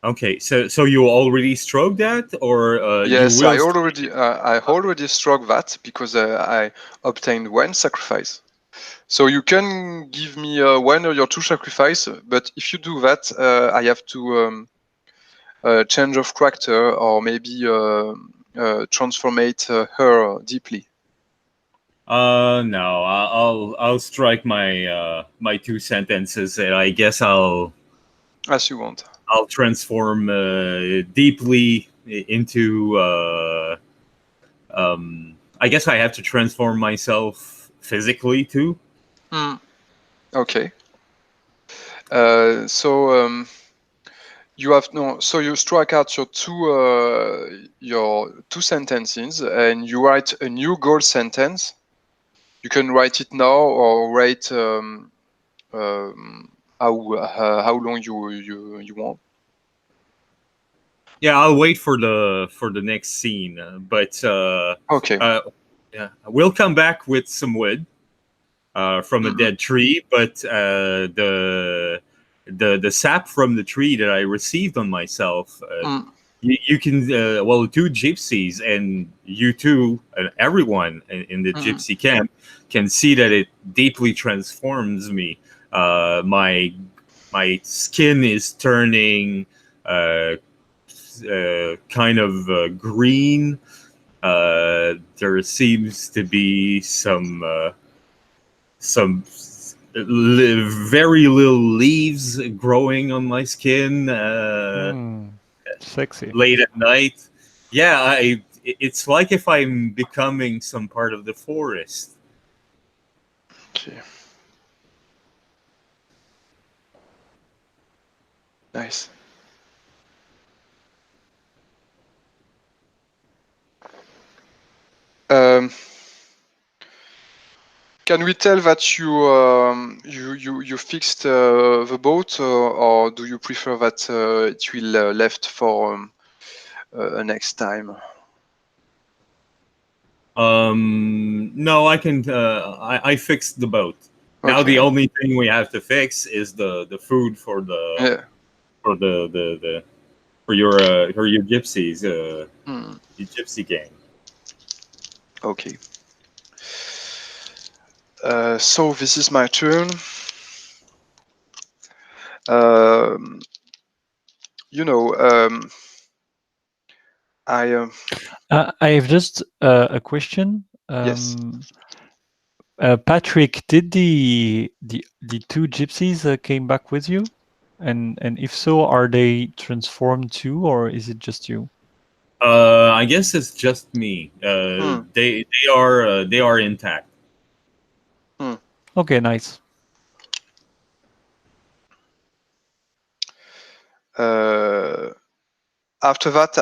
Okay, so you already struck that, or you Yes, will? I already struck that because I obtained one sacrifice. So you can give me one or your two sacrifice, but if you do that, I have to change of character or maybe transformate her deeply. No, I'll strike my two sentences, and I guess As you want. I'll transform deeply into. I guess I have to transform myself physically too. Okay. So you have no. So you strike out your two sentences, and you write a new goal sentence. You can write it now or write how long you want. Yeah, I'll wait for the next scene, but Okay. yeah, we'll come back with some wood from a dead tree, but the sap from the tree that I received on myself, you can well, two gypsies and you two, everyone in the gypsy camp can see that it deeply transforms me. My skin is turning kind of green. There seems to be some very little leaves growing on my skin Sexy. late at night. Yeah, it's like if I'm becoming some part of the forest. Okay. Nice. Um, can we tell that you fixed the boat, or do you prefer that it will left for next time? No, I can. I fixed the boat. Now the Okay. only thing we have to fix is the food for Yeah. the for your gypsies, your gypsy gang. Okay. So this is my turn. Um, you know, I I have just a question. yes. Patrick, did the two gypsies came back with you? And if so, are they transformed too, or is it just you? I guess it's just me. Hmm. They are intact. Hmm. Okay, nice. After that,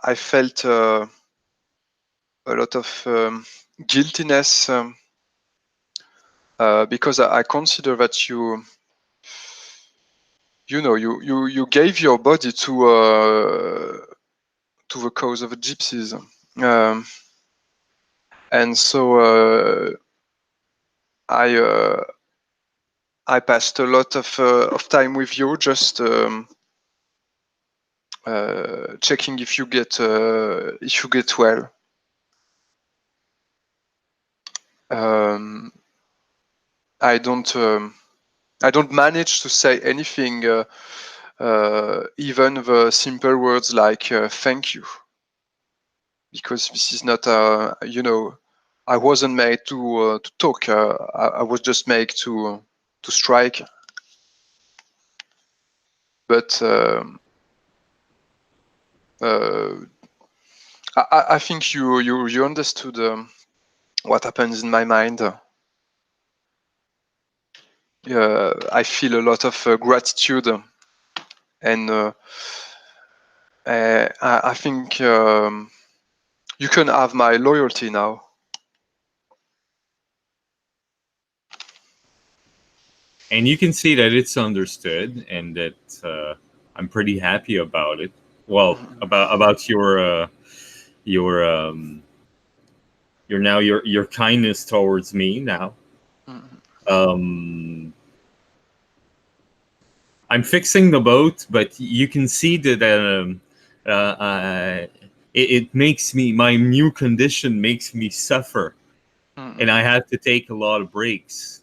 I felt a lot of guiltiness because I consider that you gave your body to the cause of the gypsies, and so I passed a lot of time with you, just checking if you get well. Um, I don't manage to say anything, even the simple words like thank you, because this is not I wasn't made to talk. I was just made to strike. But I think you understood what happens in my mind. I feel a lot of gratitude, and I think you can have my loyalty now. and you can see that it's understood, and that I'm pretty happy about it. Well, about your your kindness towards me now. Um, I'm fixing the boat, but you can see that it makes me, my new condition makes me suffer, and I have to take a lot of breaks.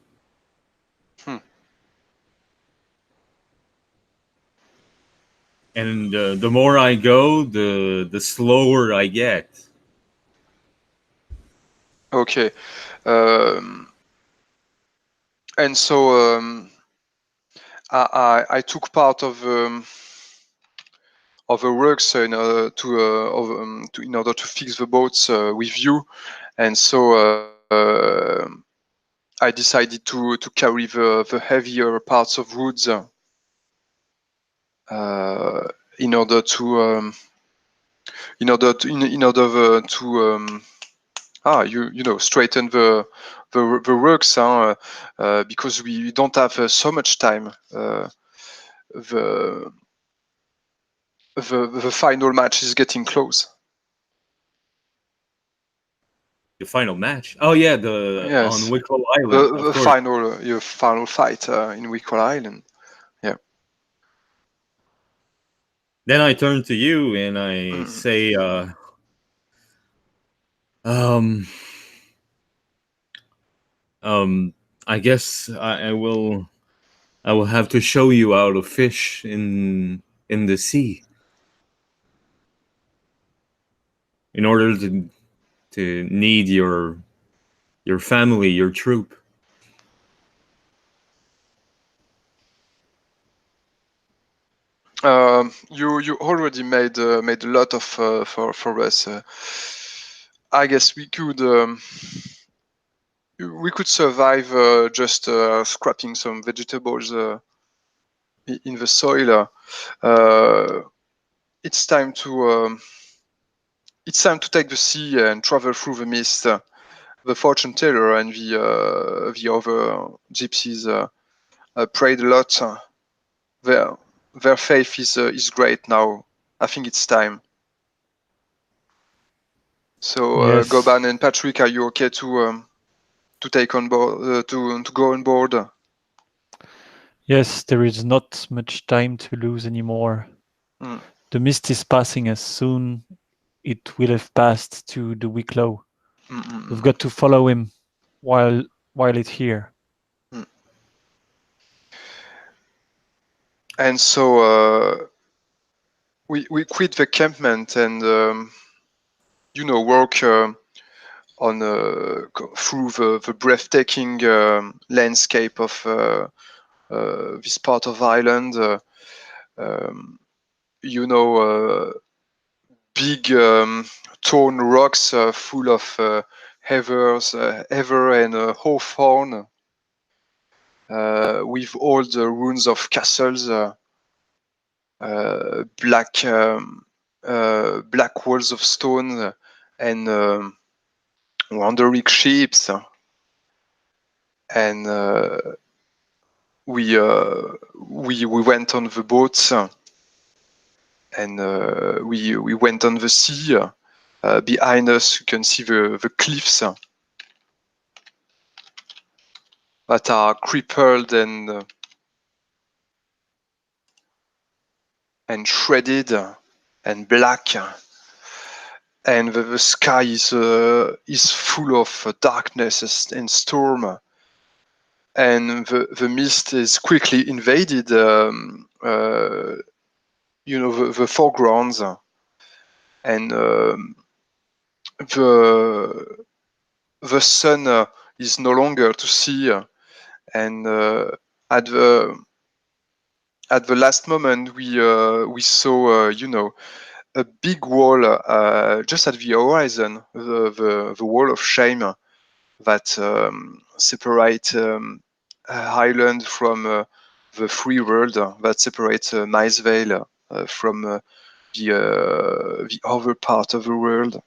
And the more I go, the slower I get. Okay. And so I took part of the works in order in order to fix the boats with you, and so I decided to carry the heavier parts of woods in order to straighten the works, because we don't have so much time. The final match is getting close. The final match. Oh yeah, on Yes, Wicklow Island, of course. final fight in Wicklow Island. Yeah. Then I turn to you and I say, um, I guess I will have to show you how to fish in the sea in order to need your family, your troop. You already made a lot of for us. I guess we could survive just scrapping some vegetables in the soil. It's time to take the sea and travel through the mist. The fortune teller and the other gypsies prayed a lot. Their faith is great now. I think it's time. So Yes. Goban and Patrick, are you okay to take on board to go on board? Yes, there is not much time to lose anymore. The mist is passing as soon it will have passed to the Wicklow. We've got to follow him while it's here. And so we quit the campment and work on through the breathtaking landscape of this part of Ireland. Big torn rocks full of heather and hawthorn, with all the ruins of castles, black walls of stone, and wandering ships. And we went on the boats, and we went on the sea. Behind us, you can see the cliffs that are crippled and shredded and black, and the sky is full of darkness and storm, and the mist is quickly invaded the foregrounds, and the sun is no longer to see, and at the last moment we saw a big wall just at the horizon, the wall of shame that separate Ireland from the free world, that separates Maisvale from the other part of the world.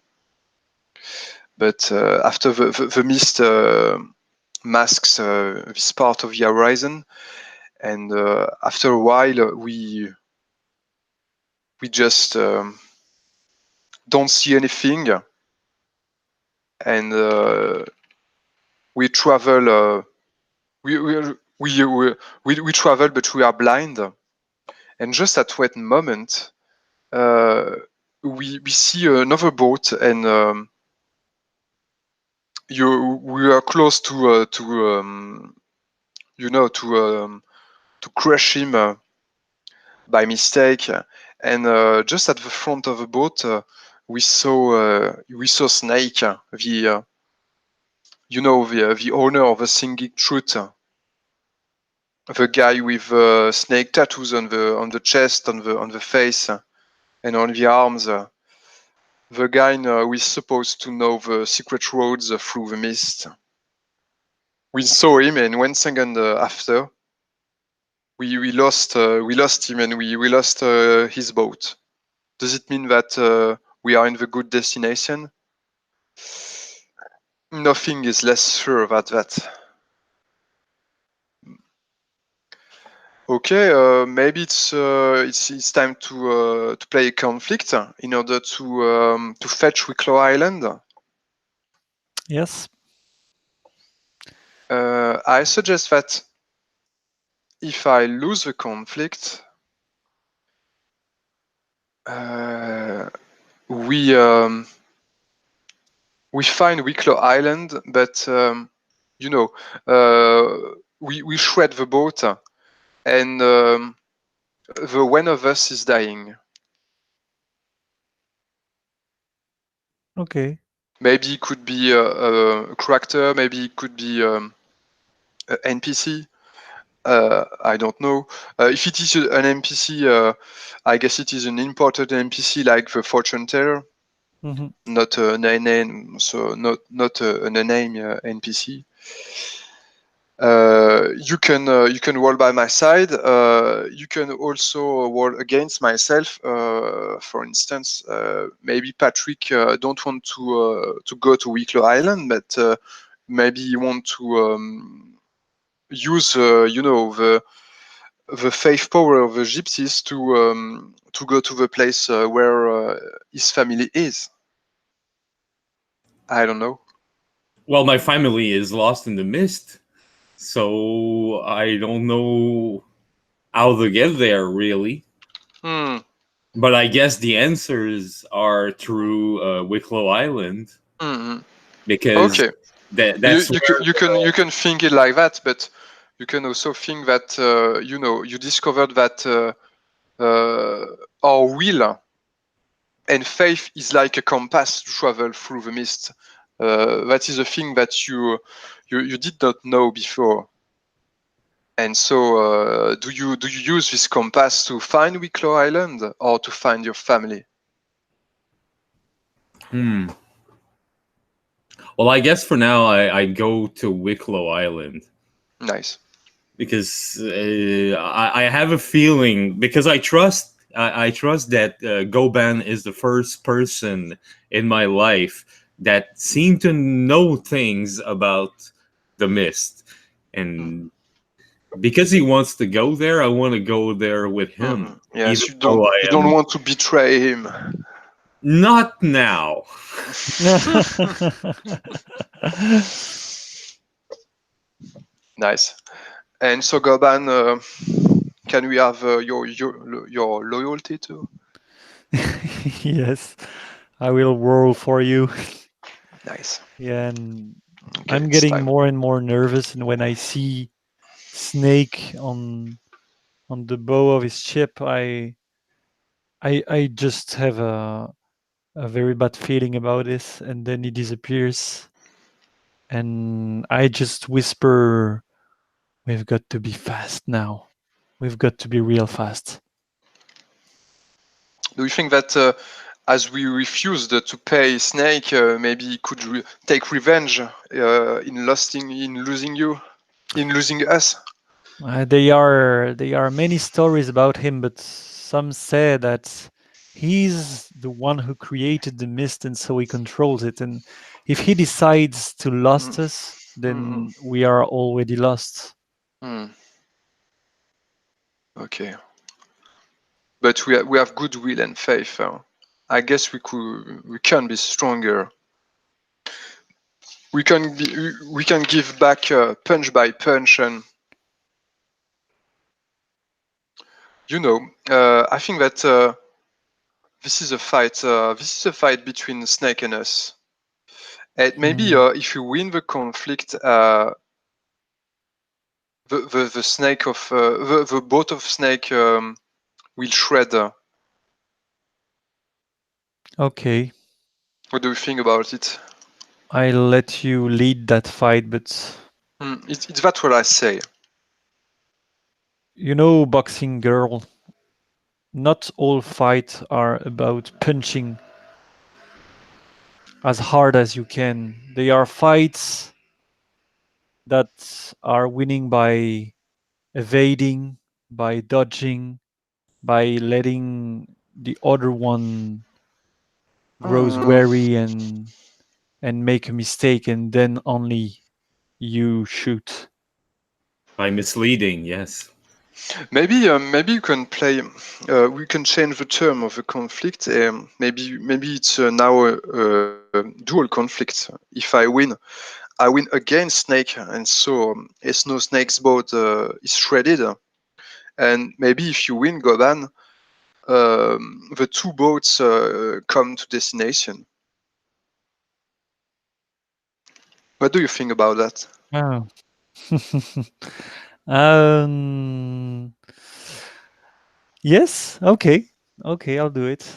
But after the mist masks this part of the horizon, and after a while we just don't see anything, and we travel. We travel, but we are blind. And just at that moment, we see another boat, and we are close to crush him by mistake. And just at the front of the boat, we saw Snake, the the owner of the Singing Truth, the guy with snake tattoos on the chest, on the face, and on the arms. The guy who is supposed to know the secret roads through the mist. We saw him, and 1 second after, we lost him, and we lost his boat. Does it mean that we are in the good destination? Nothing is less sure about that. Okay, maybe it's time to play a conflict in order to fetch Wicklow Island. Yes. I suggest that if I lose the conflict, we find Wicklow Island, but we shred the boat, and the one of us is dying. Okay. Maybe it could be a character, maybe it could be an NPC. I don't know. If it is an NPC, I guess it is an important NPC like the fortune teller, not a name, so not a name NPC. You can roll by my side. You can also roll against myself. For instance, maybe Patrick don't want to go to Wicklow Island, but maybe you want to use the faith power of the gypsies to go to the place where his family is. I don't know. Well, my family is lost in the mist, so I don't know how to get there, really. But I guess the answers are through Wicklow Island, because okay, that's you can think it like that, but you can also think that you discovered that our will and faith is like a compass to travel through the mist. That is a thing that you did not know before. And so, do you use this compass to find Wicklow Island or to find your family? Well, I guess for now I go to Wicklow Island. Nice. Because I have a feeling, because I trust that Goban is the first person in my life that seemed to know things about the mist, and because he wants to go there, I want to go there with him. Yes, you don't want to betray him. Not now. Nice. And so, Goban, can we have your loyalty too? Yes, I will roll for you. Nice. Yeah, and okay, I'm getting more and more nervous, and when I see Snake on the bow of his ship, I just have a very bad feeling about this, and then he disappears, and I just whisper, "We've got to be fast now. We've got to be real fast." Do you think that as we refused to pay Snake, maybe he could take revenge in losing us? There are many stories about him, but some say that he's the one who created the mist, and so he controls it. And if he decides to lose us, Mm, then we are already lost. mm. Okay, but we have goodwill and faith. I guess we can be stronger. We can give back punch by punch, and I think that this is a fight. This is a fight between Snake and us. And maybe Mm. if you win the conflict, the snake of the boat of snake will shred. Okay, What do you think about it? I'll let you lead that fight, but It's that what I say. boxing girl, not all fights are about punching as hard as you can. They are fights that are winning by evading, by dodging, by letting the other one grows Mm, wary and make a mistake, and then only you shoot. By misleading, yes. maybe you can play. We can change the term of the conflict. Maybe it's now a dual conflict. If I win against Snake, and so Snow Snake's boat is shredded. And maybe if you win Goban, the two boats come to destination. What do you think about that? Oh. um, yes, okay. Okay, I'll do it.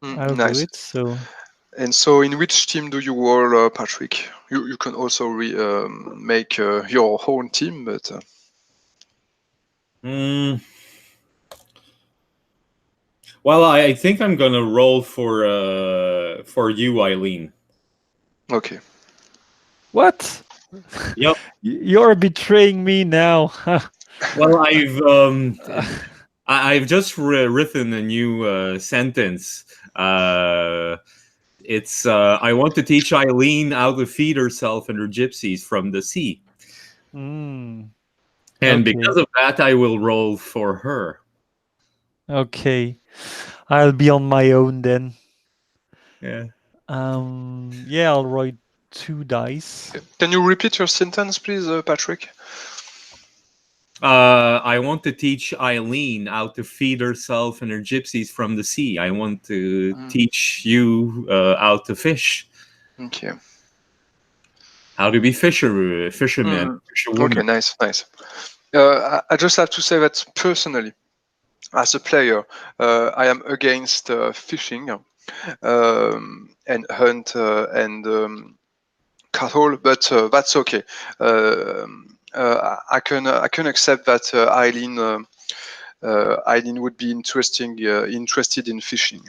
I'll do Nice. it. So, And so, in which team do you roll, Patrick? You can also make your own team, but Mm, well, I think I'm gonna roll for you, Eileen. okay. what? Yep. You're betraying me now. Well, I've just written a new sentence. It's I want to teach Eileen how to feed herself and her gypsies from the sea, Mm, and okay. because of that, I will roll for her. Okay. I'll be on my own then. Yeah. Yeah, I'll roll 2 dice. Can you repeat your sentence, please, Patrick? I want to teach Eileen how to feed herself and her gypsies from the sea. I want to teach you how to fish, Okay. how to be fishermen, Okay, fisherwomen. nice. I just have to say that personally, as a player, I am against fishing and hunt and cattle, but that's okay. I can accept that Eileen would be interested in fishing.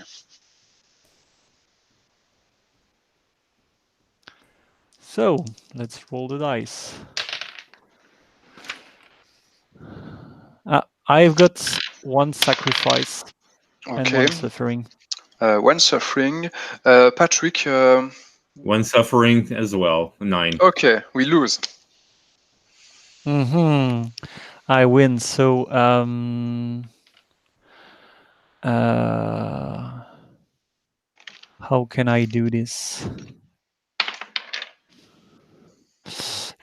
So, let's roll the dice. I've got one sacrifice and Okay. one suffering. One suffering. Patrick. One suffering as well. 9. Okay, we lose. I win. So, how can I do this?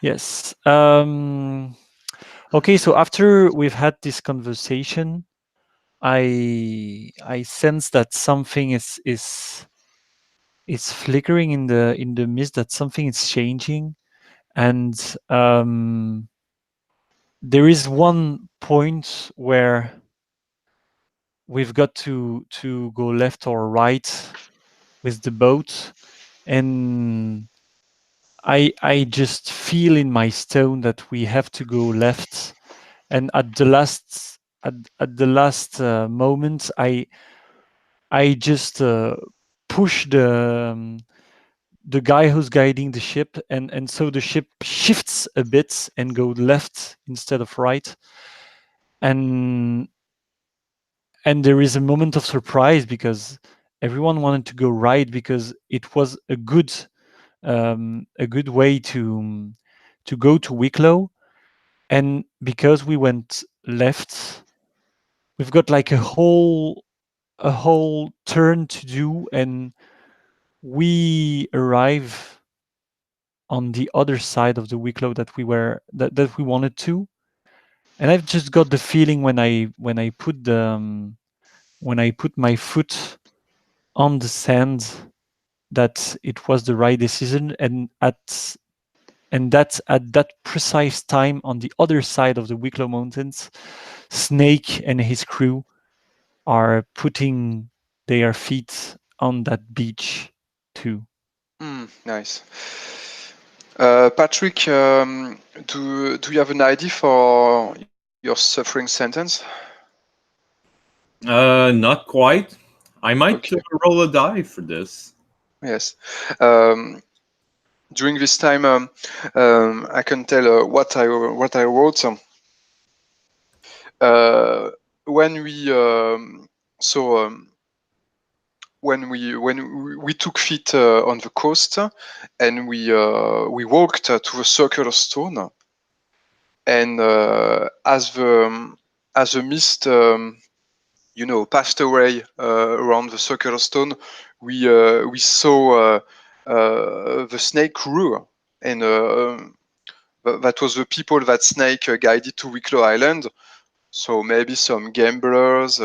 Yes. Okay. So after we've had this conversation, I sense that something is flickering in the mist. That something is changing, and there is one point where we've got to go left or right with the boat, and I just feel in my stone that we have to go left, and at the last moment I just push the guy who's guiding the ship, and so the ship shifts a bit and go left instead of right, and there is a moment of surprise because everyone wanted to go right because it was a good way to go to Wicklow, and because we went left, we've got like a whole turn to do, and we arrive on the other side of the Wicklow that we wanted to. And I've just got the feeling when I put when I put my foot on the sand that it was the right decision, and that's at that precise time on the other side of the Wicklow Mountains, Snake and his crew are putting their feet on that beach too. Nice. Patrick, do you have an idea for your suffering sentence? Not quite. I might Okay. roll a die for this. Yes. During this time, I can tell what I wrote. When we when we took feet on the coast, and we walked to the circular stone, and as the mist passed away around the circular stone, we saw the snake crew, and that was the people that Snake guided to Wicklow Island. So maybe some gamblers,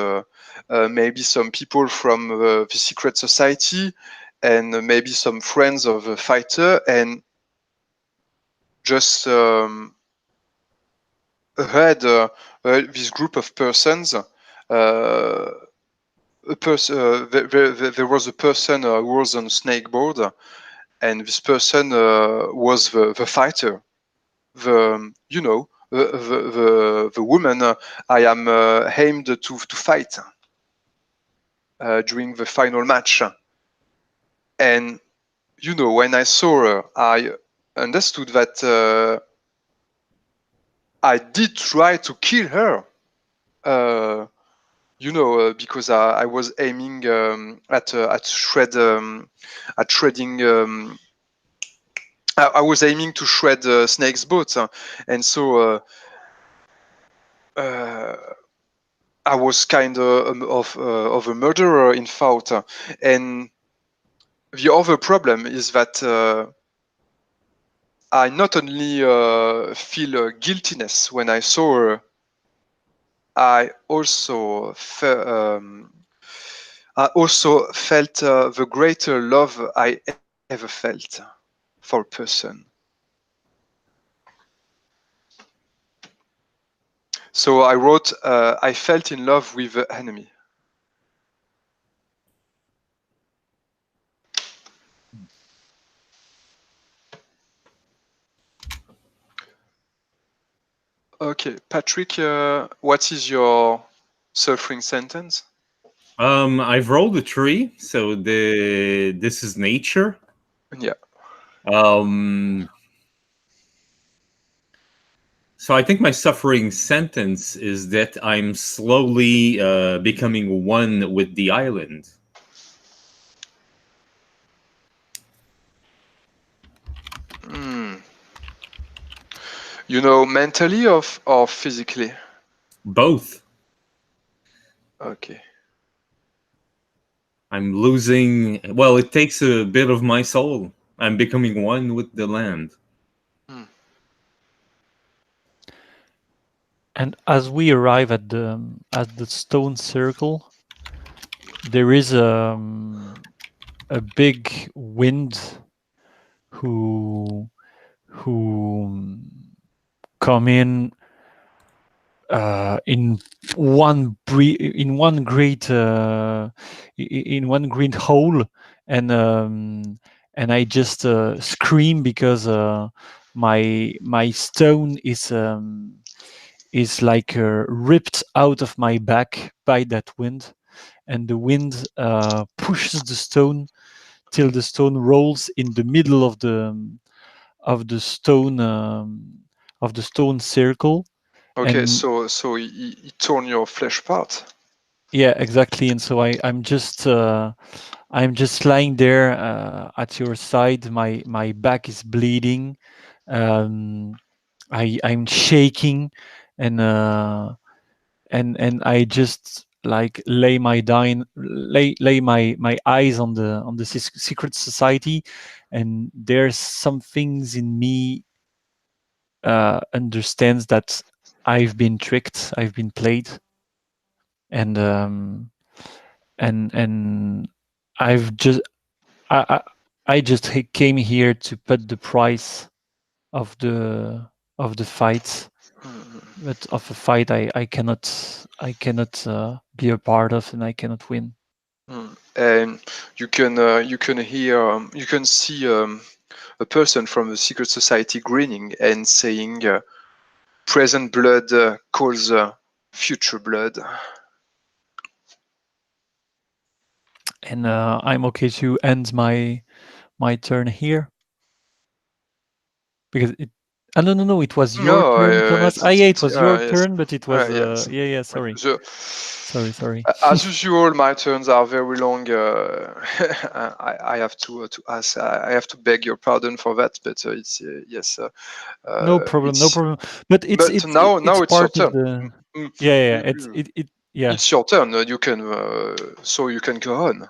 maybe some people from the secret society, and maybe some friends of the fighter, and just ahead this group of persons. There was a person who was on snakeboard, and this person was the fighter, the the woman I am aimed to fight during the final match. And when I saw her, I understood that I did try to kill her. Because I was aiming at shredding. I was aiming to shred Snake's boat, and so I was kind of a murderer, in fact. And the other problem is that I not only feel guiltiness when I saw her, I also felt the greater love I ever felt for a person. So I wrote, I felt in love with the enemy. Okay, Patrick, what is your suffering sentence? I've rolled a 3, so this is nature. Yeah. So I think my suffering sentence is that I'm slowly becoming one with the island. Mentally or physically? Both. Okay. I'm losing. Well, it takes a bit of my soul. I'm becoming one with the land. And as we arrive at the stone circle, there is a big wind who come in one great hole, and I just scream because my stone is like ripped out of my back by that wind, and the wind pushes the stone till the stone rolls in the middle of the stone circle. Okay, And so he torn your flesh part. yeah, exactly. And so I'm just lying there at your side. My back is bleeding. Um, I'm shaking, and I just like lay my eyes on the secret society, and there's some things in me understands that I've been tricked, I've been played, and and I've just I I, I just came here to put the price of the fight, but of a fight I cannot be a part of, and I cannot win. And you can hear you can see a person from the secret society grinning and saying, "Present blood calls future blood." And I'm okay to end my turn here because it. No, no, no! It was your No, turn, Thomas. Ah, yeah, it was your yes, turn, but it was yes. yeah, yeah. Right. Sorry, The, sorry. as usual, my turns are very long. I have to ask. I have to beg your pardon for that, but it's yes. No problem, no It's problem. But but now it's it's your part of turn. the. Mm, Yeah, yeah. you- you- Yeah, It's your turn. You can so you can go on.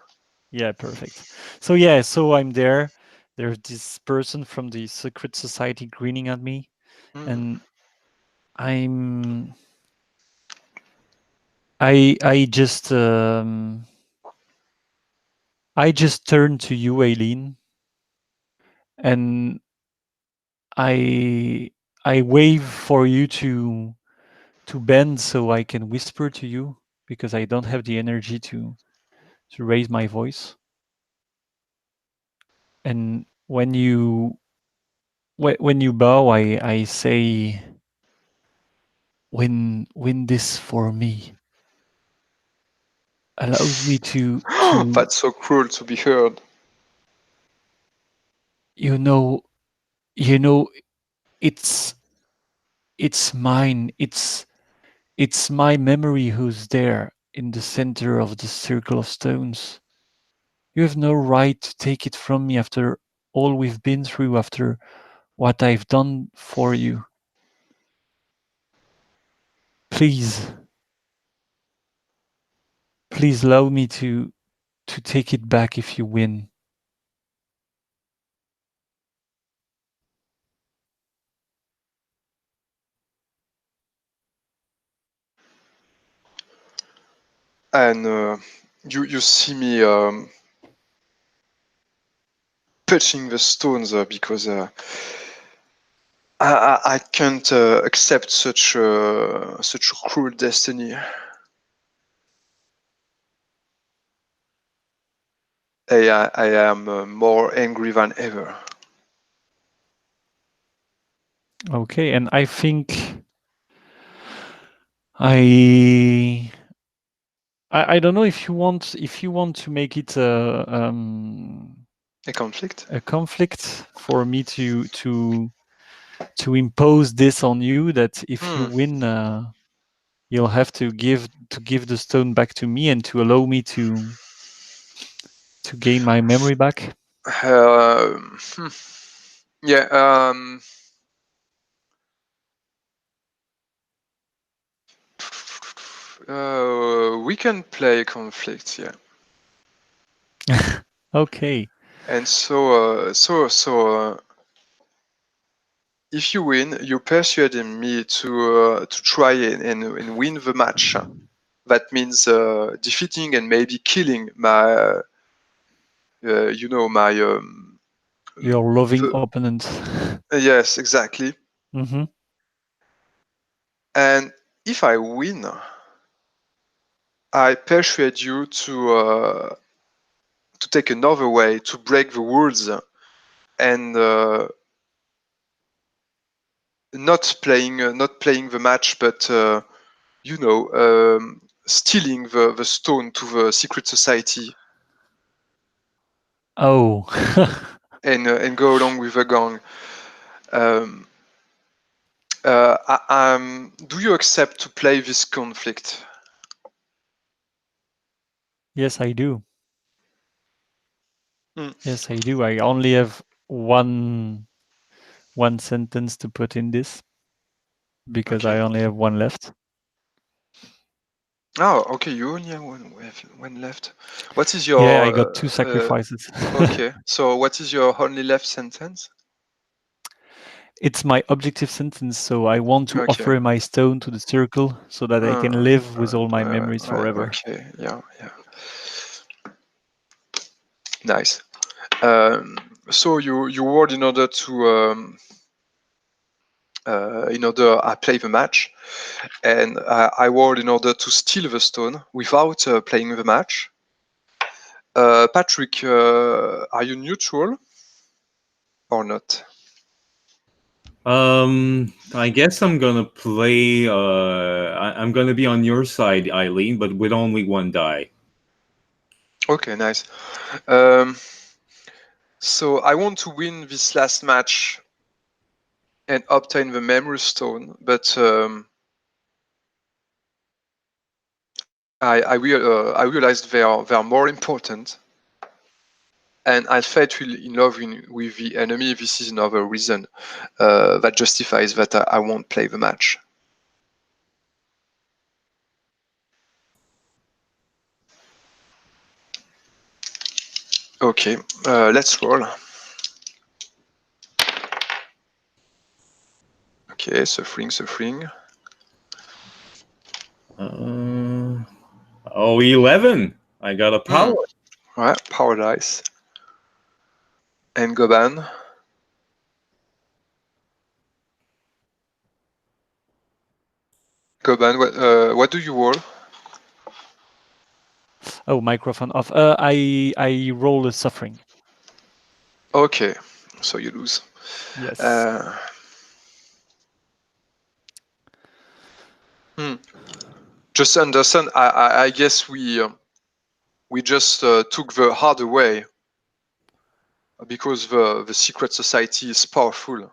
yeah. Perfect. So yeah, so I'm there. There's this person from the secret society grinning at me, Mm. and I'm I I just turn to you, Aileen, and I I wave for you to bend so I can whisper to you because I don't have the energy to raise my voice. And when you bow, I say, win this for me. Allows me to That's so cruel to be heard. you know you know it's it's mine. It's my memory who's there in the center of the circle of stones. You have no right to take it from me after all we've been through, after what I've done for you. Please, please allow me to take it back if you win. And you see me touching the stones because I can't accept such a cruel destiny. I am more angry than ever. Okay, and I think I I don't know if you want to make it A conflict? a conflict for me to impose this on you that if you Hmm. win, you'll have to give the stone back to me and to allow me to gain my memory back. Hmm. Yeah. We can play conflict. Yeah. Okay. And if you win, you persuaded me to try and win the match. That means defeating and maybe killing my my Your loving the, opponent. yes, exactly. Hmm. And if I win, I persuade you to take another way to break the rules and not playing the match, but stealing the stone to the secret society Oh. and go along with the gang. Um, do you accept to play this conflict? Yes, I do. Mm. Yes, I do. I only have one one sentence to put in this because Okay. I only have one left. Oh, okay. You only have one left. What is your? Yeah, I got 2 sacrifices. Okay. So what is your only left sentence? It's my objective sentence, so I want to Okay. offer my stone to the circle so that I can live with all my memories forever. Okay. Yeah. Nice. So you rolled in order to I play the match, and I rolled in order to steal the stone without playing the match. Patrick, are you neutral or not? I guess I'm gonna play. I'm gonna be on your side, Eileen, but with only one die. Okay, nice. So I want to win this last match and obtain the memory stone, but I realized they are more important, and I fell in love with the enemy. This is another reason that justifies that I won't play the match. Okay, let's roll. Okay, suffering. 11. I got a power. Ouais, power dice. And Goban. Goban, what do you roll? Oh, microphone off. I roll a suffering. Okay, so you lose. Yes. Just understand. I guess we just took the harder way because the secret society is powerful.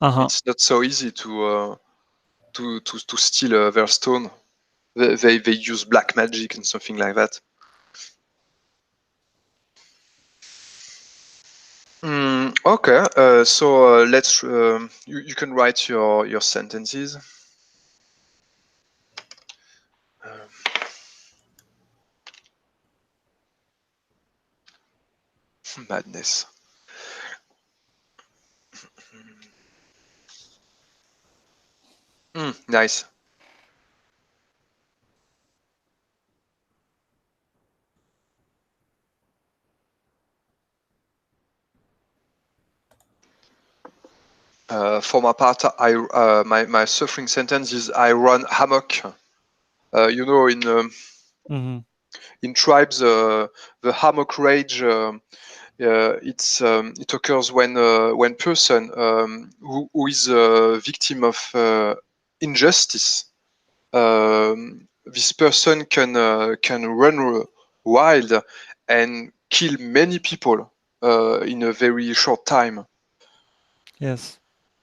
It's not so easy to steal their stone. They use black magic and something like that. Okay, so let's. You can write your sentences. Madness. Nice. For my part, my suffering sentence is I run hammock. In tribes, the hammock rage. It occurs when person who is a victim of injustice. This person can run wild and kill many people in a very short time. Yes.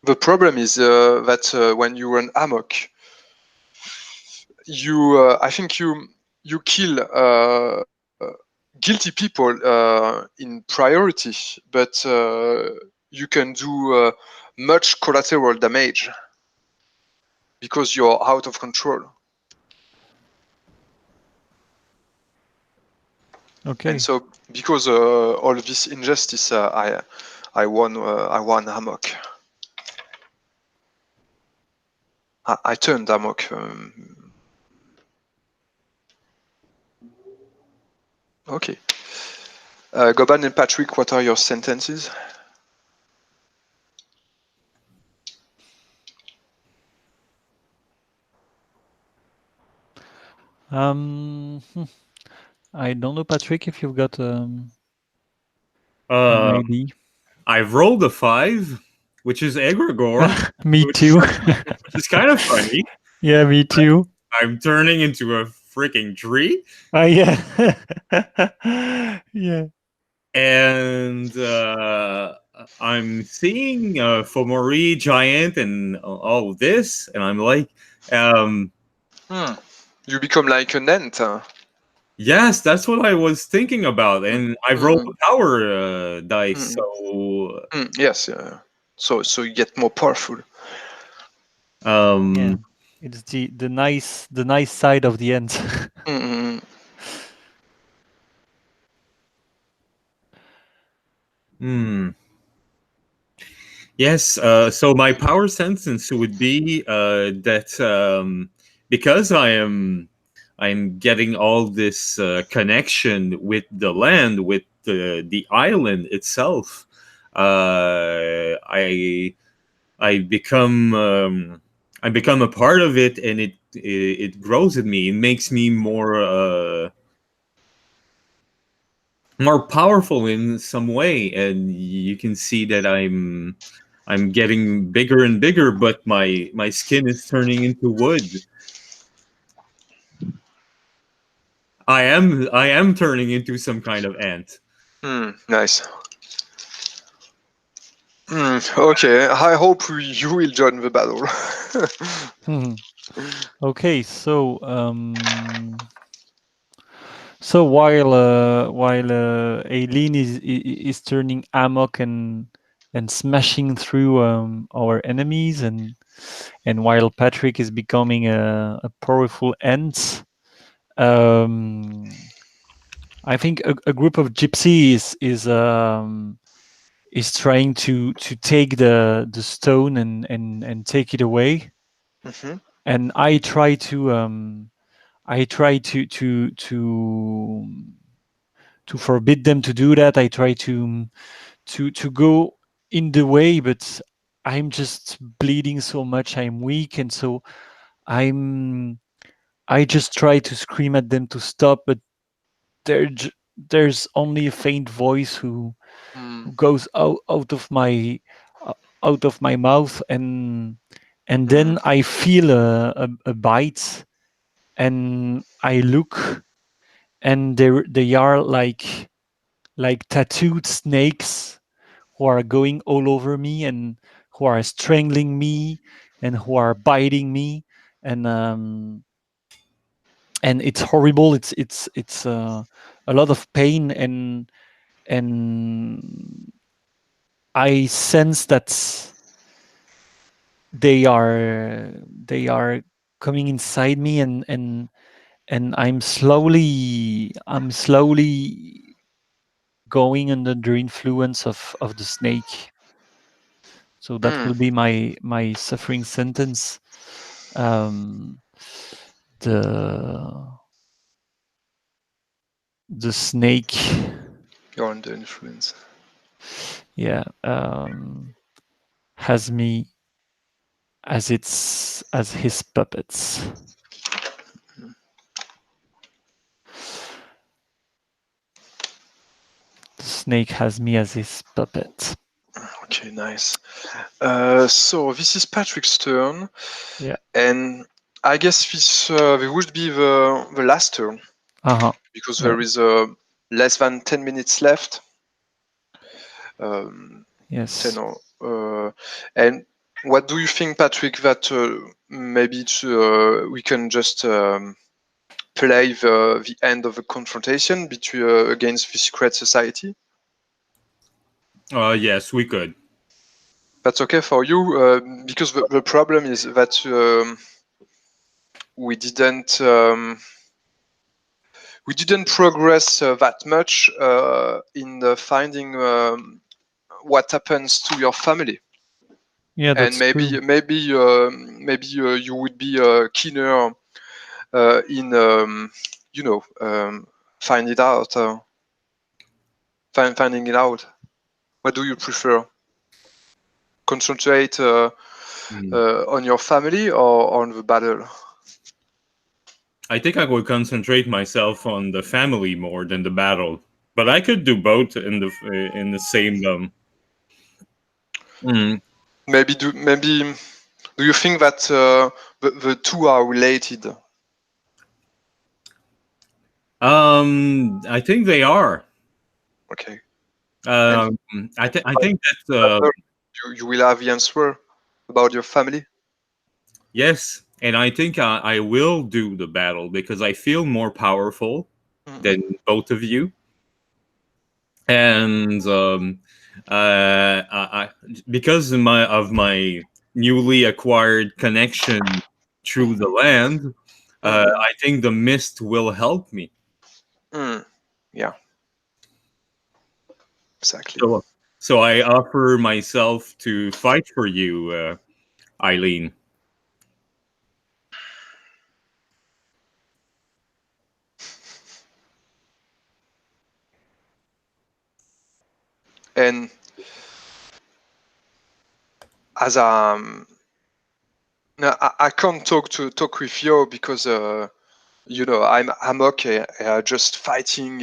The problem is that when you run amok, I think you kill guilty people in priority, but you can do much collateral damage because you're out of control. Okay. And so, because all this injustice, I won amok. I turned amok. Okay. Goban and Patrick, what are your sentences? I don't know, Patrick, if you've got an idea. I've rolled a 5, which is egregore. Me too. Which is kind of funny. Yeah, me too. I'm turning into a freaking tree. Yeah. Yeah. And I'm seeing Fomori giant and all of this, and I'm like, You become like an ant. Huh? Yes, that's what I was thinking about, and I've rolled Mm, the power dice, mm, so yes, yeah. So you get more powerful. Yeah, um, it's the nice side of the end. Mm, hmm. Yes, so my power sentence would be that because I'm getting all this connection with the land, with the island itself. I become I become a part of it, and it grows in me. It makes me more powerful in some way, and you can see that I'm getting bigger and bigger, but my skin is turning into wood. I am turning into some kind of ant. nice. Okay, I hope you will join the battle. Okay, so while Aileen is turning amok and smashing through our enemies, and while Patrick is becoming a powerful ant, um, I think a group of gypsies is trying to take the stone and take it away, Mhm. and I try to forbid them to do that. I try to go in the way, but I'm just bleeding so much. I'm weak, and so I'm I just try to scream at them to stop, but there's only a faint voice Mm, who goes uh, out of my mouth, and mm, then I feel a bite, and I look, and they are like tattooed snakes who are going all over me and who are strangling me and who are biting me, and um and it's horrible. It's a lot of pain, and I sense that they are coming inside me, and I'm slowly going under the influence of the snake. So that mm. will be my suffering sentence. Um, the the snake, You're under influence. yeah, has me as his puppets. The snake has me as his puppet. Okay, nice. So this is Patrick's turn, Yeah. and I guess this would be the last turn Uh-huh. because Yeah. there is less than 10 minutes left. Um, 10 Yes. or and what do you think, Patrick? That maybe we can just play the end of the confrontation between against the secret society. Yes, we could. That's okay for you, because the problem is that we didn't um, we didn't progress that much in finding what happens to your family, Yeah, and that's true. maybe you would be keener in find it out, finding it out. What do you prefer? Concentrate Hmm. on your family or on the battle? I think I would concentrate myself on the family more than the battle, but I could do both in the same. Mm. Maybe do you think that the two are related? I think they are. Okay. And Um, I think that you will have the answer about your family. yes, and I think I will do the battle because I feel more powerful. than both of you. And because of my newly acquired connection through the land, I think the mist will help me. Yeah, exactly. So I offer myself to fight for you, Eileen. And as no, I can't talk with you because I'm okay. Just fighting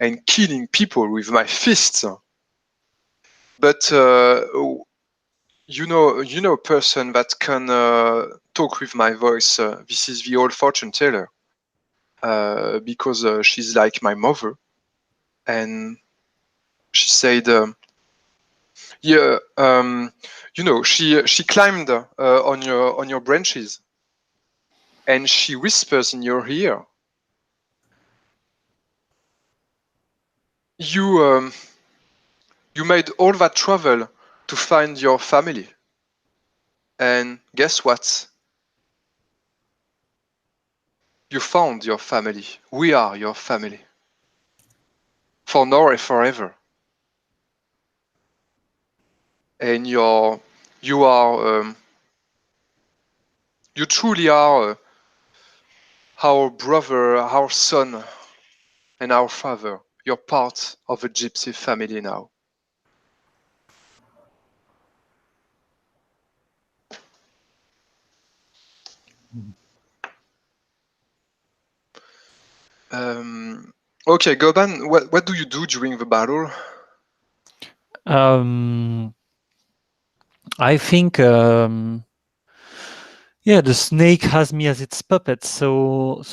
and killing people with my fists. But a person that can talk with my voice. This is the old fortune teller, because she's like my mother, and she said, "Yeah, she climbed on your branches, and she whispers in your ear, you made all that travel to find your family, and guess what? You found your family. We are your family. For now and forever. And you truly are our brother, our son, and our father. You're part of a gypsy family now." Okay, Goban, what do you do during the battle? I think, the snake has me as its puppet. So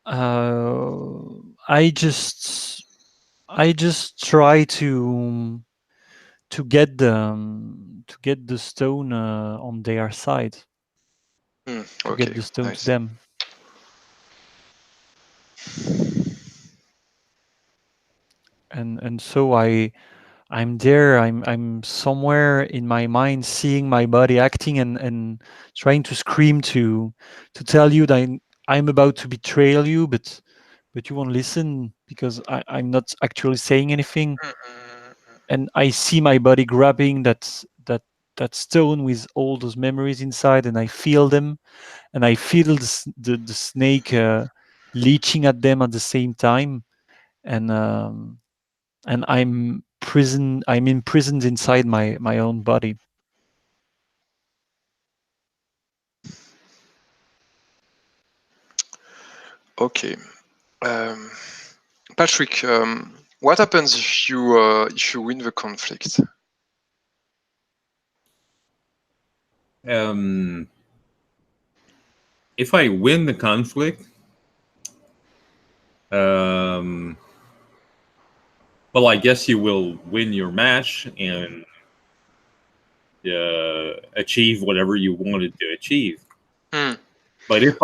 I just try to get the stone on their side. To get the stone nice. to them. And so I'm there. I'm somewhere in my mind, seeing my body acting and trying to scream to tell you that I'm about to betray you, but you won't listen because I'm not actually saying anything. And I see my body grabbing that stone with all those memories inside, and I feel them, and I feel the snake leeching at them at the same time, and I'm imprisoned inside my own body. Okay. Patrick, what happens if you win the conflict? If I win the conflict, well, I guess you will win your match and achieve whatever you wanted to achieve. But if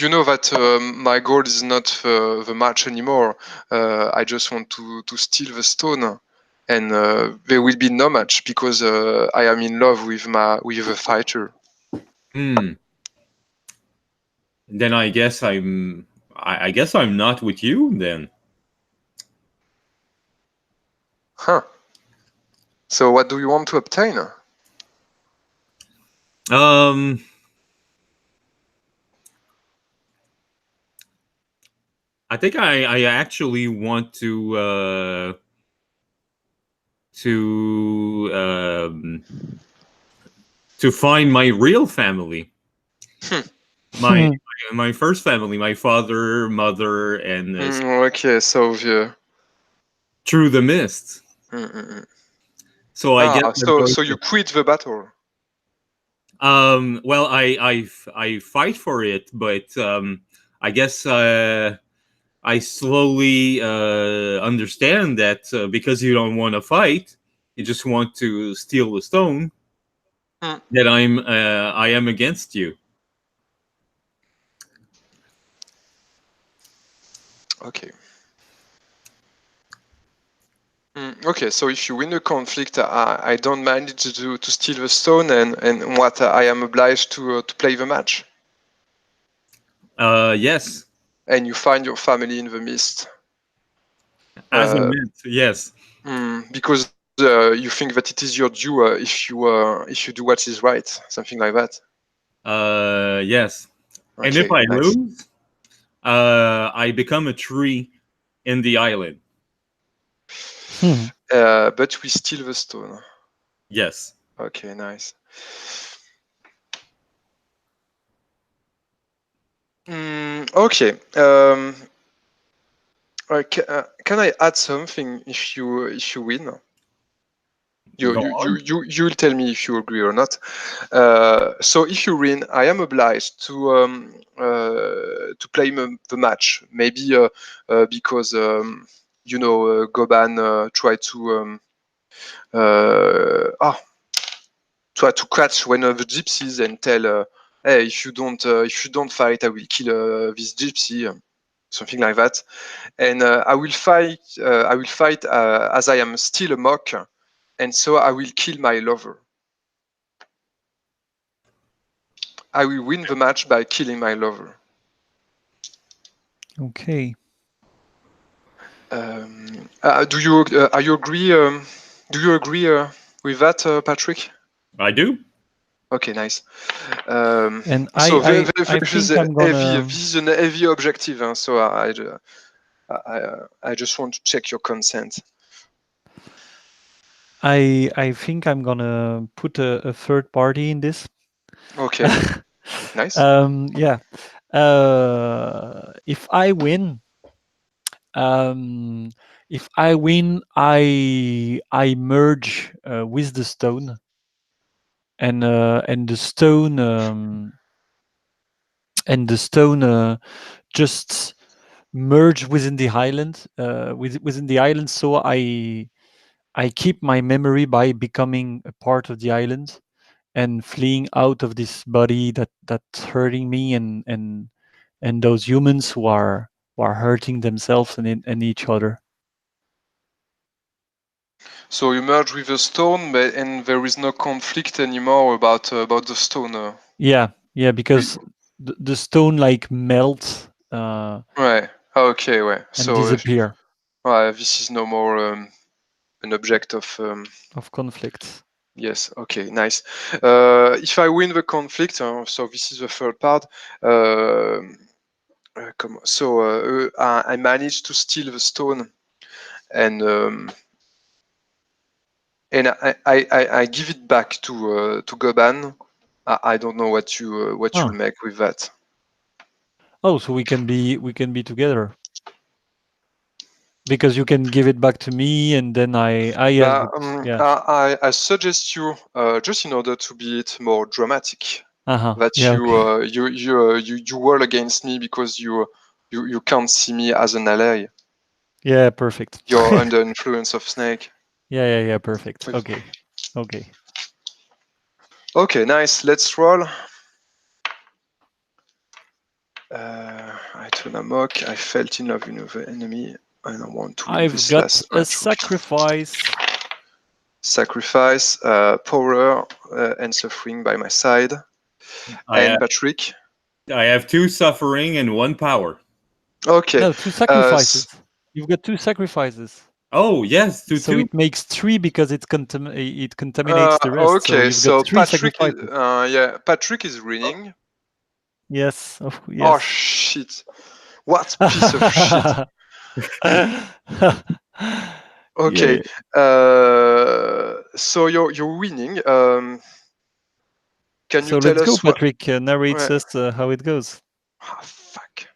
you know that my goal is not the match anymore. I just want to steal the stone, and there will be no match because I am in love with the fighter. Then I guess I'm not with you then. Huh. So what do you want to obtain? I think I actually want to find my real family. My first family, my father, mother, and okay, so through the mist. So I guess so you quit the battle. Well, I fight for it, but I guess I slowly understand that because you don't want to fight, you just want to steal the stone. That I am against you. Okay. Okay, so if you win the conflict, I don't manage to steal the stone, and what I am obliged to play the match, Yes. and you find your family in the mist. As I meant, yes. Because you think that it is your due if you do what is right, something like that. Yes. And if Okay, I nice. lose, I become a tree in the island. But we steal the stone. Yes. Okay, nice. Okay. Can I add something if you win? Go on. You'll tell me if you agree or not. So if you win, I am obliged to play the match. Maybe because Goban tried to try to catch one of the gypsies and tell, hey, if you don't fight, I will kill this gypsy, something like that. And I will fight. As I am still a mock, and so I will kill my lover. I will win the match by killing my lover. Okay. Do you agree? Do you agree with that, Patrick? I do. Okay, nice. And So I this is think I'm gonna. this is a heavy objective, so I just want to check your consent. I think I'm gonna put a third party in this. Okay, nice. Yeah. If I win, I merge with the stone, and the stone just merge within the island, within the island. So I keep my memory by becoming a part of the island and fleeing out of this body that's hurting me, and those humans who are hurting themselves and each other. So you merge with the stone, and there is no conflict anymore about the stone. Yeah, because the stone like melts Right. Okay. Right. and So disappear this is no more an object of. of conflict. Yes. Okay. Nice. If I win the conflict, so this is the third part. So I managed to steal the stone, and I give it back to Goban. I don't know what you'll make with that. Oh, so we can be together because you can give it back to me, and then I suggest you just in order to be it more dramatic that yeah, okay. you roll against me because you can't see me as an ally. Yeah, perfect. You're under influence of snake. Yeah, perfect. Okay. Okay, nice. Let's roll. I turn amok. I felt in love with the enemy, and I want to win I've this got last a match. sacrifice. Sacrifice, power, and suffering by my side. Patrick? I have 2 suffering and 1 power. Okay. No, 2 sacrifices. You've got 2 sacrifices. Oh, yes, 2. So it makes 3 because it contaminates the rest. Okay, so you've got 3 Patrick, sacrifices. Patrick is winning. Yes. Oh shit! What piece of shit! Okay, so you're winning. Can you tell let's go, us what? Patrick. Narrate us how it goes. Ah, fuck.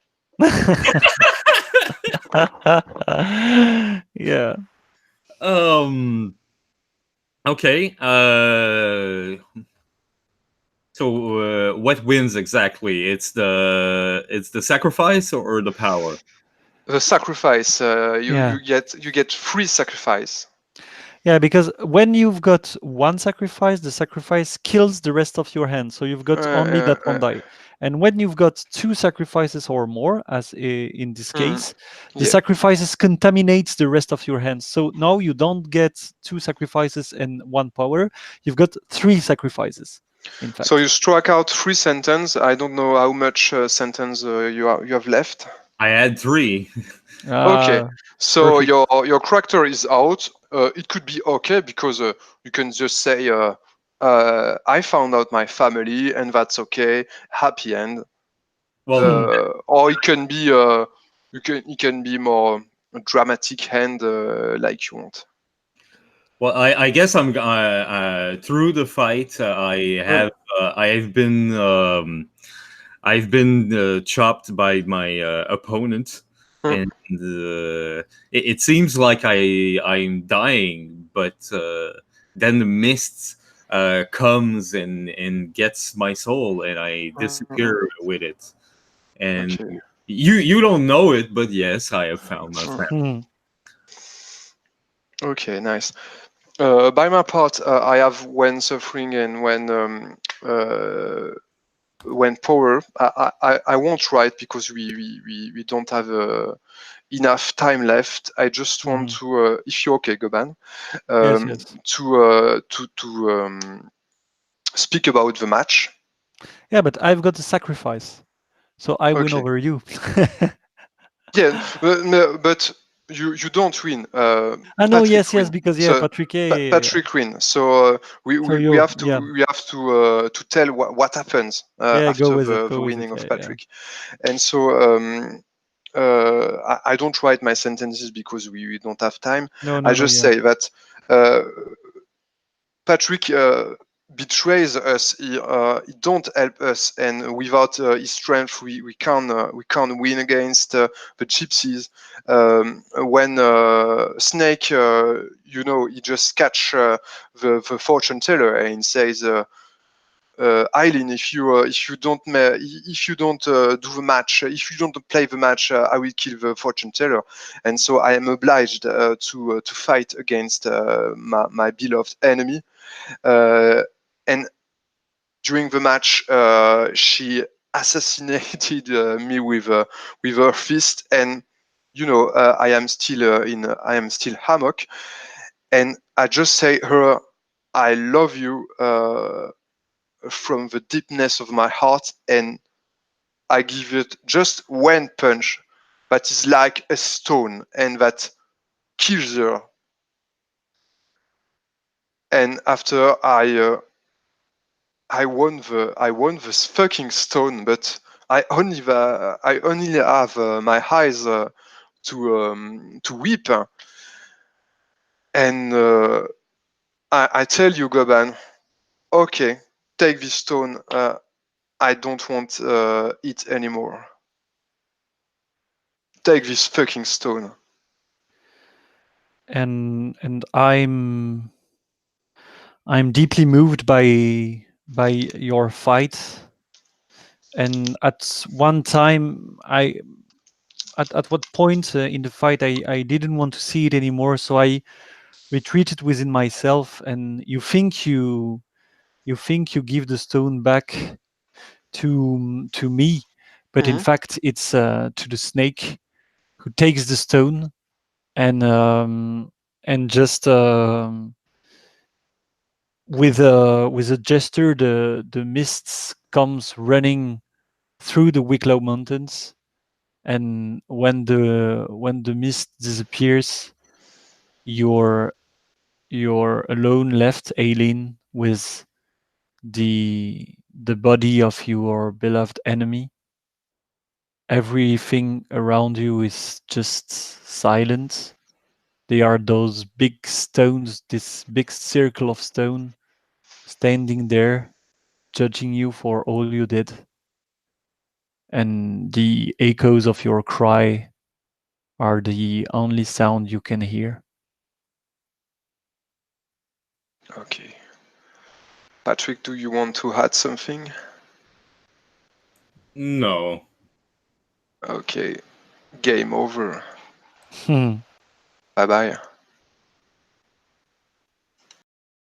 Yeah. Okay. So what wins exactly? It's the sacrifice or the power? The sacrifice. You get free sacrifice. Yeah, because when you've got 1 sacrifice, the sacrifice kills the rest of your hand. So you've got only that 1 die. And when you've got 2 sacrifices or more, as in this case, the Yeah. sacrifices contaminates the rest of your hands. So now you don't get 2 sacrifices and 1 power. You've got 3 sacrifices, in fact. So you struck out 3 sentence. I don't know how much sentence you have left. I had 3. Okay, so Perfect. your character is out. It could be okay because you can just say, "I found out my family, and that's okay. Happy end." Well, Or it can be more dramatic end, like you want. well, I guess I'm through the fight. I've been chopped by my opponent, Hmm. and it seems like I'm dying, but then the mist comes and gets my soul, and I disappear with it. And Okay. you don't know it, but yes, I have found my Hmm. family. Okay, nice. By my part, I have when suffering and when power. I won't write because we don't have enough time left. I just want to, if you're okay, Goban, Yes, yes. to speak about the match. Yeah, but I've got a sacrifice, so I win Okay. over you. Yeah, no, but you don't win. No, Patrick yes, win. because yeah, So Patrick, yeah. Patrick win. So So we you, have yeah, to tell what happens yeah, after the go with it, winning of yeah. Patrick. And so I don't write my sentences because we don't have time. No, I no, no, just yeah. say that Patrick betrays us. He don't help us, and without his strength, we can't win against the gypsies. When Snake, he just catch the fortune teller and says. Eileen, if you don't do the match, if you don't play the match, I will kill the fortune teller, and so I am obliged to fight against my beloved enemy. And during the match, she assassinated me with her fist, and I am still hammock, and I just say her, I love you. From the deepness of my heart, and I give it just one punch that is like a stone and that kills her. And after I won this fucking stone, but I only have my eyes to weep. And I tell you, Goban, okay, take this stone. I don't want it anymore. Take this fucking stone. And I'm deeply moved by your fight. And at one time, at what point in the fight I didn't want to see it anymore, so I retreated within myself. And you think you give the stone back to me, but in Mhm. fact it's to the snake, who takes the stone and just with a gesture, the mists comes running through the Wicklow Mountains. And when the mist disappears, you're you're alone left, Aileen, with the body of your beloved enemy. Everything around you is just silent. They are those big stones, this big circle of stone, standing there, judging you for all you did. And the echoes of your cry are the only sound you can hear. Okay. Patrick, do you want to add something? No. Okay. Game over. Hmm. Bye bye.